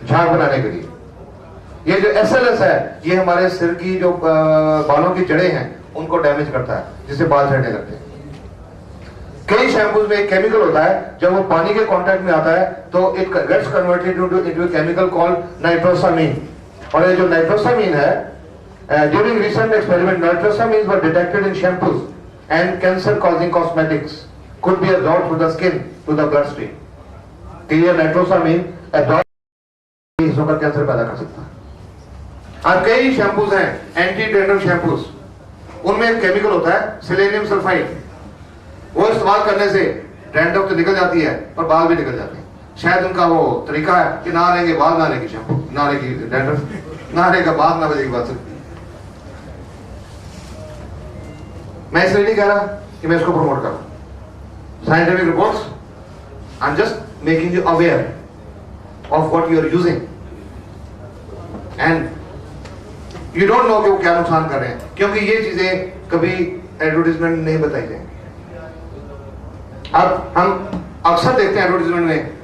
झाग बनाने के लिए। ये जो SLS है, ये हमारे सिर की जो बालों की जड़ें हैं उनको डैमेज करता है, जिससे बाल झड़ने लगते हैं। कई शैम्पूज में एक केमिकल होता है, जब वो पानी के कांटेक्ट में आता है तो it gets converted into chemical called nitrosamine. और ये जो नाइट्रोसामीन है, during recent experiment, nitrosamines were detected in shampoos and cancer-causing cosmetics could be absorbed through the skin to the bloodstream. कि ये नाइट्रोसामीन absorb हिस्सों का कैंसर पैदा कर सकता है। और कई शैम्पूज हैं एंटी डैंड्रफ शैम्पूज, उनमें एक केमिकल होता है सेलेनियम सल्फाइड। वो इस्तेमाल करने से डैंड्रफ तो निकल जाती है पर बाल भी निकल जाते हैं। शायद उनका वो तरीका है कि ना लेंगे बाल ना लेंगे शैम्पू, ना लेंगे डैंड्रफ, ना लेगा बाल ना बजेगी बात। मैं इसलिए नहीं कह रहा कि मैं इसको प्रमोट करूं। Scientific reports, I am just making you aware of what you are using and you don't know कि वो क्या नुकसान कर रहे हैं, क्योंकि ये चीजें कभी एडवर्टीजमेंट नहीं बताई जाएंगी। अब हम अक्सर देखते हैं एडवर्टीजमेंट में,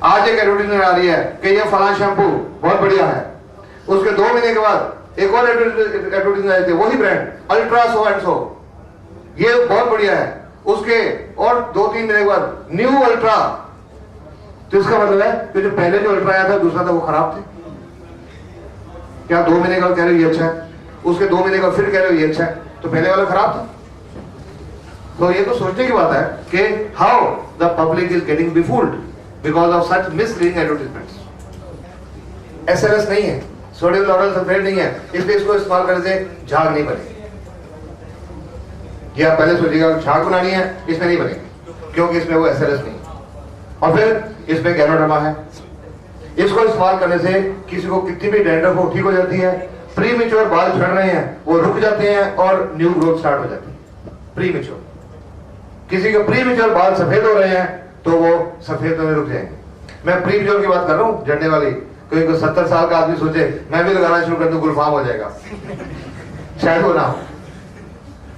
आज एक एडवर्टीजमेंट आ रही है कि ये फलां शैम्पू बहुत बढ़िया है, उसके 2 महीने के बाद एक और एडवर्टीजमेंट आई थी, वही brand ultra so and so, ये बहुत बढ़िया है, उसके और 2-3 महीने के बाद न्यू अल्ट्रा। तो इसका मतलब है कि जो पहले जो अल्ट्रा आया था दूसरा था वो खराब थे। क्या 2 महीने का कह रहे हो ये अच्छा है, उसके 2 महीने का फिर कह रहे हो ये अच्छा है, तो पहले वाला खराब था। तो ये तो सोचने की बात है कि how the public is getting befooled because of such misleading advertisements. SLS नहीं है, सोडियम लॉरेल सल्फेट नहीं है, इसलिए इसको इस्तेमाल करने से झाग नहीं बनेगी। ये आप पहले सोचिएगा झाग बनानी है, इसमें नहीं बनेगी क्योंकि इसमें वो SLS नहीं। और फिर इसमें गैनोडर्मा है, इसको इस्तेमाल करने से किसी को कितनी भी डैंड्रफ हो ठीक हो जाती है, प्रीमेच्योर बाल झड़ रहे हैं वो रुक जाते हैं और न्यू ग्रोथ स्टार्ट हो जाती है। प्रीमेच्योर, किसी के प्रीमेच्योर बाल सफेद हो रहे हैं तो वो सफेद होने रुक जाएंगे। मैं प्रीमेच्योर की बात कर रहा हूं, झड़ने वाली। कोई 70 साल का आदमी सोचे मैं भी लगाना शुरू कर दूं गुलफाम हो जाएगा, शायद वो ना हो।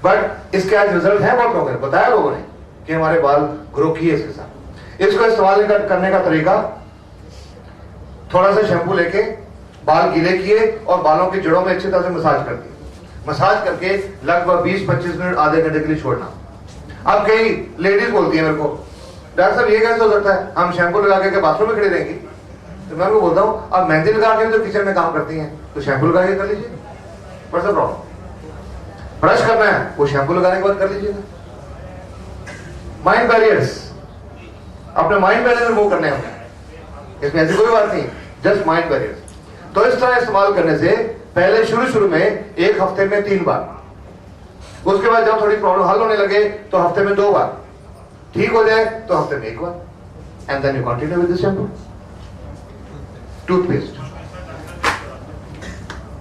बट इसके आज रिजल्ट है, बहुत लोगों ने बताया, लोगों ने कि हमारे बाल ग्रो किए इसके साथ। इसको इस्तेमाल करने का तरीका, थोड़ा सा शैम्पू लेके बाल गीले किए और बालों की जड़ों में अच्छी तरह से मसाज कर दी। मसाज करके लगभग 20-25 मिनट, आधे घंटे के लिए छोड़ना। अब कई लेडीज बोलती है मेरे को, डॉक्टर साहब ये कैसे हो सकता है, हम शैम्पू लगा के बाथरूम में खड़े रहेंगे? तो मैं उनको बोलता हूँ अब मेहंदी लगा के तो किचन में काम करती हैं, तो शैम्पू लगा के कर लीजिए। What's the problem? ब्रश करना है वो शैम्पू लगाने के बाद कर लीजिएगा। माइंड बैरियर्स, अपने माइंड बैरियर रिमूव करने हैं, इसमें ऐसी कोई बात नहीं, जस्ट माइंड बैरियर्स। तो इस तरह इस्तेमाल करने से पहले शुरू में 1 हफ्ते में 3 बार, उसके बाद जब थोड़ी प्रॉब्लम हल होने लगे तो हफ्ते में 2 बार, ठीक हो जाए तो हफ्ते में 1 बार, and then you continue with this shampoo. Toothpaste,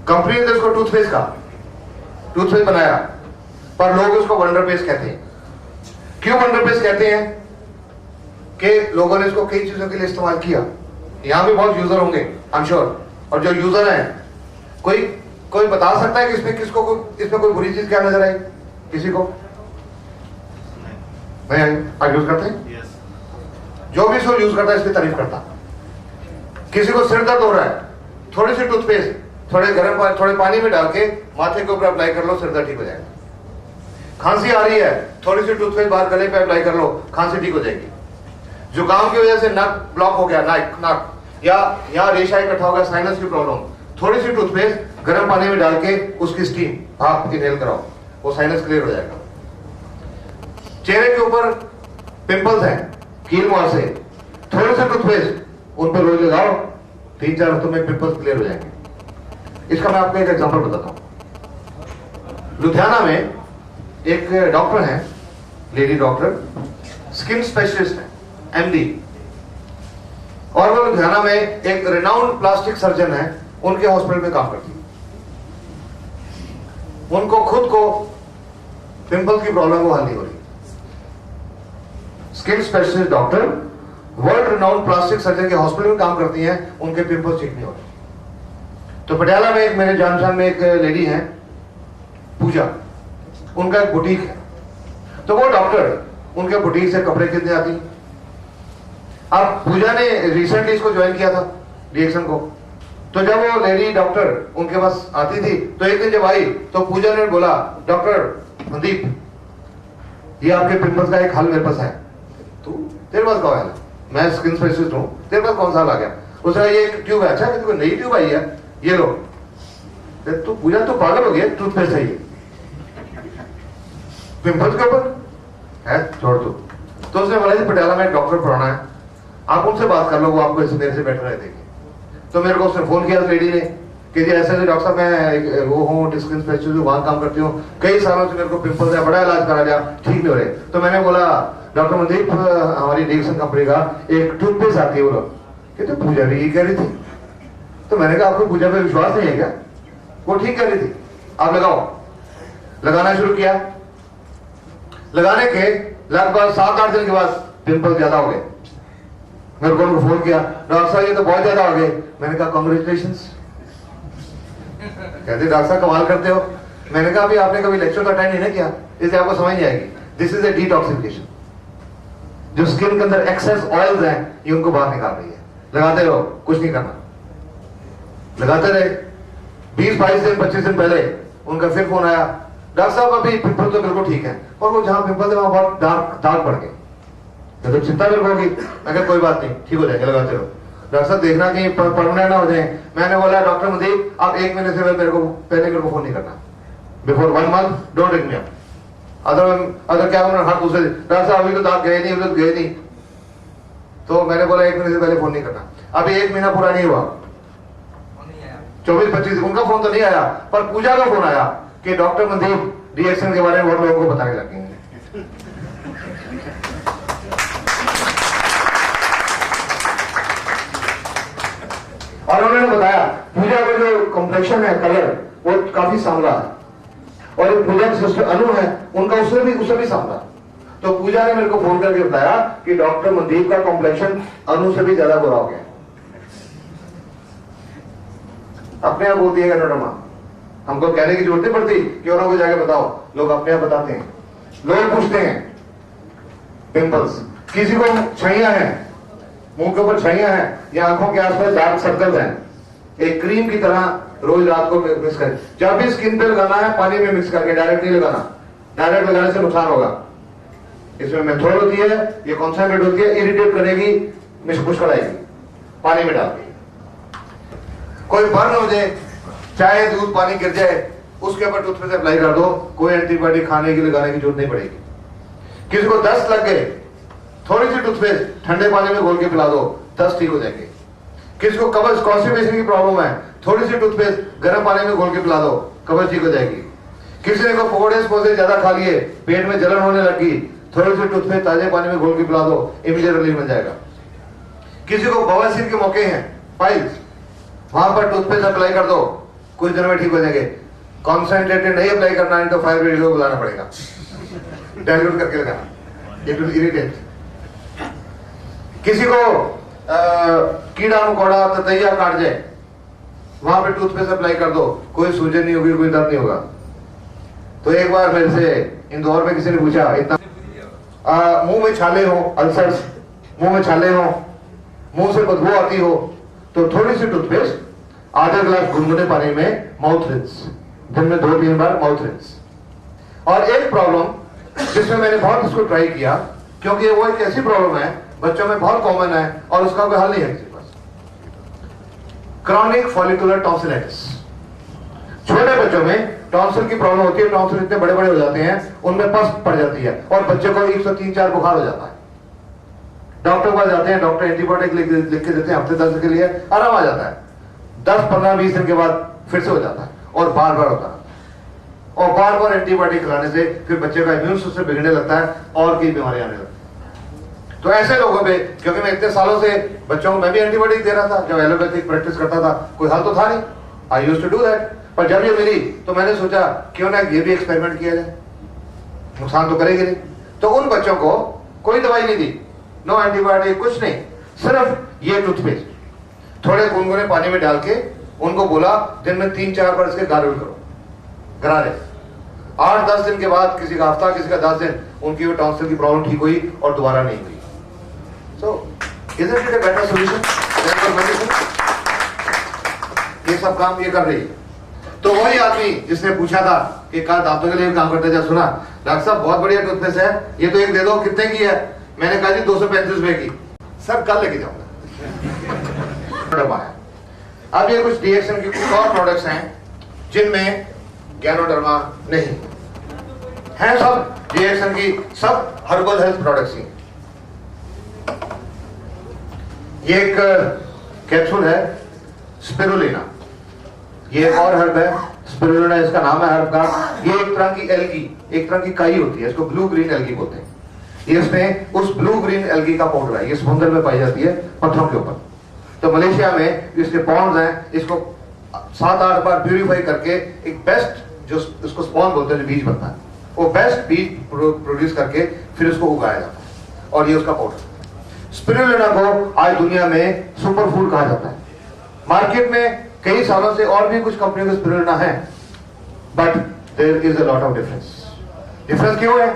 company ने इसको टूथपेस्ट बनाया, पर लोग उसको वंडर पेस्ट कहते हैं। क्यों वंडर पेस्ट कहते हैं? कि लोगों ने इसको कई चीजों के लिए इस्तेमाल किया। यहां भी बहुत यूजर होंगे आई एम श्योर, और जो यूजर हैं, कोई बता सकता है कि इसमें कोई बुरी चीज क्या नजर आई किसी को? नहीं आई? आप यूज करते हैं? जो भी इसको यूज करता है इसकी तारीफ करता। किसी को सिर दर्द हो रहा है, थोड़ी सी टूथपेस्ट थोड़े पानी में डाल के माथे के ऊपर अप्लाई कर लो, सिर दर्द ठीक हो जाएगा। खांसी आ रही है, थोड़ी सी टूथपेस्ट बाहर गले पे अप्लाई कर लो, खांसी ठीक हो जाएगी। जुकाम की वजह से नक ब्लॉक हो गया, नाक या यहाँ रेशा इकट्ठा हो गया, साइनस की प्रॉब्लम, थोड़ी सी टूथपेस्ट गर्म पानी में डाल के उसकी स्टीम आप इनहेल कराओ, वो साइनस क्लियर हो जाएगा। चेहरे के ऊपर पिंपल्स हैं कील मुहासे, थोड़े से टूथपेस्ट उन पर रोज लगाओ, 3-4 हफ्तों में पिंपल्स क्लियर हो जाएंगे। इसका मैं आपको एक एग्जांपल बताता हूं। लुधियाना में एक डॉक्टर है, लेडी डॉक्टर, स्किन स्पेशलिस्ट है, MD, और वो लुधियाना में एक रिनाउंड प्लास्टिक सर्जन है, उनके हॉस्पिटल में काम करती है। उनको खुद को पिंपल्स की प्रॉब्लम को हल नहीं हो रही। Skin specialist doctor, world renowned plastic surgeon के हॉस्पिटल में काम करती हैं, उनके पिंपल्स ठीक नहीं हो रहे। तो पटियाला में एक मेरे जान पहचान में एक लेडी है, पूजा, उनका एक बुटीक है, तो वो डॉक्टर उनके बुटीक से कपड़े खरीदने आती है। अब पूजा ने रिसेंटली इसको ज्वाइन किया था रिएक्शन को, तो जब वो लेडी डॉक्टर उनके पास आती थी तो एक दिन जब आई तो पूजा ने बोला, डॉक्टर मनदीप, ये आपके पिंपल्स का एक हल मेरे पास है। तू तेरे पास कौन है? मैं स्किन स्पेशलिस्ट हूं, तेरे पास कौन सा हल आ गया? उसका ये एक ट्यूब है। अच्छा, कि कोई नई ट्यूब आई है, ये लो। तो पूजा तो पागल हो गया, टूथपेस्ट है ये पिंपल्स के ऊपर है, छोड़ दो। तो उसने बोला, पटियाला में एक डॉक्टर पुराना है, आप उनसे बात कर लो, वो आपको मेरे से बेटर रह देंगे। तो मेरे को उसने फोन किया उस लेडी ने कि जी ऐसे डॉक्टर साहब, मैं वो हूँ स्किन स्पेशलिस्ट, वहां काम करती हूँ, कई सालों से मेरे को पिंपल्स है, बड़ा इलाज करा लिया, ठीक नहीं हो रहे। तो मैंने बोला, डॉक्टर मनदीप, हमारी रिएक्शन कंपनी का एक टूथपेस्ट आती है, बोलो कि तो पूजा भी यही कह रही थी। तो मैंने कहा, आपको पूजा पे विश्वास नहीं है क्या? वो ठीक कह रही थी, आप लगाओ। लगाना शुरू किया, लगाने के लगभग 7-8 दिन के बाद पिंपल ज्यादा हो गए। मेरे को उनको फोन किया, डॉक्टर साहब ये तो बहुत ज्यादा हो गए। मैंने कहा, कांग्रेचुलेशंस। कहते डॉक्टर साहब कमाल करते हो। मैंने कहा, अभी आपने कभी लेक्चर तो अटेंड नहीं ना किया, इसलिए आपको समझ नहीं आएगी। This is A detoxification. जो स्किन के अंदर एक्सेस ऑयल्स हैं, ये उनको बाहर निकाल रही है। लगाते रहो, कुछ नहीं करना, लगाते रहे। 20-22 दिन 25 दिन पहले उनका फिर फोन आया, डॉक्टर साहब अभी पिंपल तो बिल्कुल ठीक है, और वो जहां पिंपल है वहां बहुत डार्क दाग पड़ गए। तो चिंता मेरे को होगी। अगर कोई बात नहीं, ठीक हो जाएगा, लगाते रहो। डॉक्टर साहब देखना कि परमानेंट ना हो जाए। मैंने बोला, डॉक्टर मनदीप, आप 1 महीने से मेरे को फोन नहीं करना। Before 1 month don't ring me up. अगर क्या हाथ दूसरे, डॉक्टर साहब अभी तो दाग गए नहीं, अभी तो गए नहीं। तो मैंने बोला 1 महीने से पहले फोन नहीं करना। अभी 1 महीना पूरा नहीं हुआ, 24-25 उनका फोन तो नहीं आया, पर पूजा का फोन आया कि डॉक्टर मनदीप रिएक्शन के बारे में बहुत लोगों को बताने लगे हैं। और उन्होंने बताया, पूजा का जो कॉम्प्लेक्शन है, कलर, वो काफी सांवला है, और एक पूजा की सिस्टर अनु है, उनका उससे भी सांवला। तो पूजा ने मेरे को फोन करके बताया कि डॉक्टर मनदीप का कॉम्प्लेक्शन अनु से भी ज्यादा बुरा हो गया। अपने आप बोलती है नोडमा, हमको कहने की जरूरत नहीं पड़ती कि उन्होंने को जाके बताओ, लोग अपने आप बताते हैं। लोग पूछते हैं पिंपल्स, किसी को छाइयां हैं, मुंह के ऊपर छाइयां हैं, या आंखों के आसपास डार्क सर्कल हैं, एक क्रीम की तरह रोज रात को मिक्स करें। जब भी स्किन पे लगाना है, पानी में मिक्स करके, डायरेक्ट नहीं लगाना। डायरेक्ट लगाने से नुकसान होगा। इसमें मेथोड होती है, ये कॉन्सेंट्रेट होती है, इरिटेट करेगी, मुश्किल आएगी। पानी में डाल के कोई बर्न हो जाए, चाहे दूध पानी गिर जाए, उसके ऊपर टूथपेस्ट अप्लाई कर दो, कोई एंटीबायोटिक खाने की लगाने की जरूरत नहीं पड़ेगी। किसी को दस्त लग गए, थोड़ी सी टूथपेस्ट ठंडे पानी में घोल के पिला दो, दस्त ठीक हो जाएंगे। किसी को कब्ज कॉन्स्टिपेशन की प्रॉब्लम है, थोड़ी सी टूथपेस्ट गर्म पानी में घोल के पिला दो, कब्ज ठीक हो जाएगी। किसी ने को पकौड़े समोसे ज्यादा खा लिए, पेट में जलन होने लगी, थोड़ी सी टूथपेस्ट ताजे पानी में घोल के पिला दो, इमीडिएट रिलीफ मिल जाएगा। किसी को बवासीर के मौके हैं, पाइल्स, वहां पर टूथपेस्ट अप्लाई कर दो, कुछ दिनों में ठीक हो जाएंगे। कॉन्सेंट्रेटेड नहीं अप्लाई करना, नहीं तो फायर ब्रिगेड को बुलाना पड़ेगा, डाइल्यूट करके लगाना, इट विल इरिटेट। किसी को कीड़ा मकोड़ा ततैया काट जाए, वहां पे टूथपेस्ट अप्लाई कर दो, कोई सूजन नहीं होगी, कोई दर्द नहीं होगा। तो एक बार मेरे से इंदौर में किसी ने पूछा, इतना मुंह में छाले हो, अल्सर्स, मुंह में छाले हो, मुंह से बदबू आती हो, तो थोड़ी सी टूथपेस्ट आधा गिलास गुनगुने पानी में माउथ रिंस, दिन में 2-3 बार माउथ रिंस। और एक प्रॉब्लम जिसमें मैंने बहुत इसको ट्राई किया, क्योंकि वो एक ऐसी प्रॉब्लम है, बच्चों में बहुत कॉमन है और उसका कोई हल नहीं है किसी के पास। Chronic follicular tonsillitis. छोटे बच्चों में टॉन्सिल की प्रॉब्लम होती है, टॉन्सिल इतने बड़े बड़े हो जाते हैं, उनमें पस पड़ जाती है और बच्चे को 103-4 बुखार हो जाता है। डॉक्टर के पास जाते हैं, डॉक्टर एंटीबायोटिक लिख के देते हैं, हफ्ते 10 के लिए आराम आ जाता है। 10-15-20 दिन के बाद फिर से हो जाता है और बार बार होता है, और बार बार एंटीबायोटिक खिलाने से फिर बच्चे का इम्यून सिस्टम बिगड़ने लगता है और कई बीमारियां आने लगती है। तो ऐसे लोगों पे, क्योंकि मैं इतने सालों से बच्चों को मैं भी एंटीबायोटिक दे रहा था, जब एलोपैथिक प्रैक्टिस करता था, कोई हल तो था नहीं, I used to do that. पर जब ये मिली तो मैंने सोचा क्यों ना ये भी एक्सपेरिमेंट किया जाए, नुकसान तो करेगी नहीं। तो उन बच्चों को कोई दवाई नहीं दी, नो एंटीबायोटिक, कुछ नहीं, सिर्फ ये टूथपेस्ट थोड़े गुनगुने पानी में डाल के उनको बोला दिन में 3-4 बार इसके गार्गल करो, गरारे। 8-10 दिन के बाद, किसी का हफ्ता, किसी का 10 दिन, उनकी वो टॉन्सिल की प्रॉब्लम ठीक हुई और दोबारा नहीं हुई। सो isn't it a better solution than your medicine? ये सब काम ये कर रही है। तो वही आदमी जिसने पूछा था कि कल दांतों के लिए काम करते, जब सुना डॉक्टर साहब बहुत बढ़िया टूथपेस्ट है, ये तो एक दे दो, कितने की है? मैंने कहा जी 235 रुपए की। सर कल लेके जाऊंगा। अब ये कुछ डीएक्सन की कुछ और प्रोडक्ट्स हैं जिनमें गैनोडर्मा नहीं है। सब डीएक्सन की सब हर्बल हेल्थ प्रोडक्ट्स ही। ये एक कैप्सूल है स्पिरुलिना, ये एक और हर्ब है स्पिरुलिना, इसका नाम है हर्ब का। ये एक तरह की एल्गी, एक तरह की काई होती है, इसको ब्लू ग्रीन एल्गी बोलते हैं। ये इसमें उस ब्लू ग्रीन एल्गी का पाउडर है, ये समुद्र में पाई जाती है पत्थरों के ऊपर। तो मलेशिया में इसके पॉन्ड्स हैं, इसको 7-8 बार प्यूरिफाई करके एक बेस्ट, जो इसको स्पॉन बोलते हैं, जो बीज बनता है, वो बेस्ट बीज प्रोड्यूस करके फिर उसको उगाया जाता है, और ये उसका पाउडर। स्पिरुलिना को आज दुनिया में सुपर फूड कहा जाता है। मार्केट में कई सालों से और भी कुछ कंपनियों के स्पिरुलिना है, but there is a lot of difference. Difference क्यों है?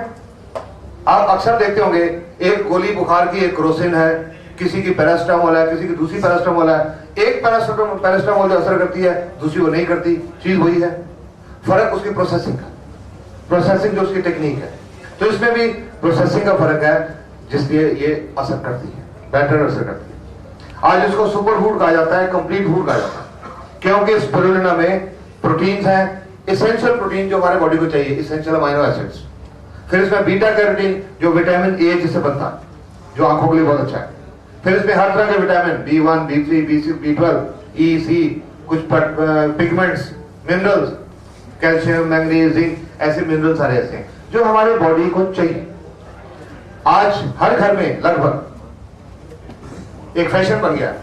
आप अक्सर देखते होंगे, एक गोली बुखार की, एक क्रोसिन है, किसी की पैरास्टामोल है, किसी की दूसरी पैरास्टामोल है। एक पैरास्टामोल जो असर करती है, दूसरी वो नहीं करती, चीज वही है, फर्क उसकी प्रोसेसिंग का, प्रोसेसिंग जो उसकी टेक्निक है। तो इसमें भी प्रोसेसिंग का फर्क है, जिसलिए ये असर करती है, बेटर असर करती है। आज इसको सुपर फूड कहा जाता है, कंप्लीट फूड कहा जाता है, क्योंकि स्पिरुलिना में प्रोटीन्स हैं, इसेंशियल प्रोटीन जो हमारे बॉडी को चाहिए, इसेंशियल अमीनो एसिड्स। फिर इसमें बीटा कैरोटीन जो विटामिन ए जिससे बनता है, जो आंखों के लिए बहुत अच्छा है। फिर इसमें हर तरह के vitamin B1, B3, B6, B12, E, C, कुछ pigments, minerals, calcium, manganese, zinc, ऐसे मिनरल सारे ऐसे हैं जो हमारे बॉडी को चाहिए। आज हर घर में लगभग एक फैशन बन गया है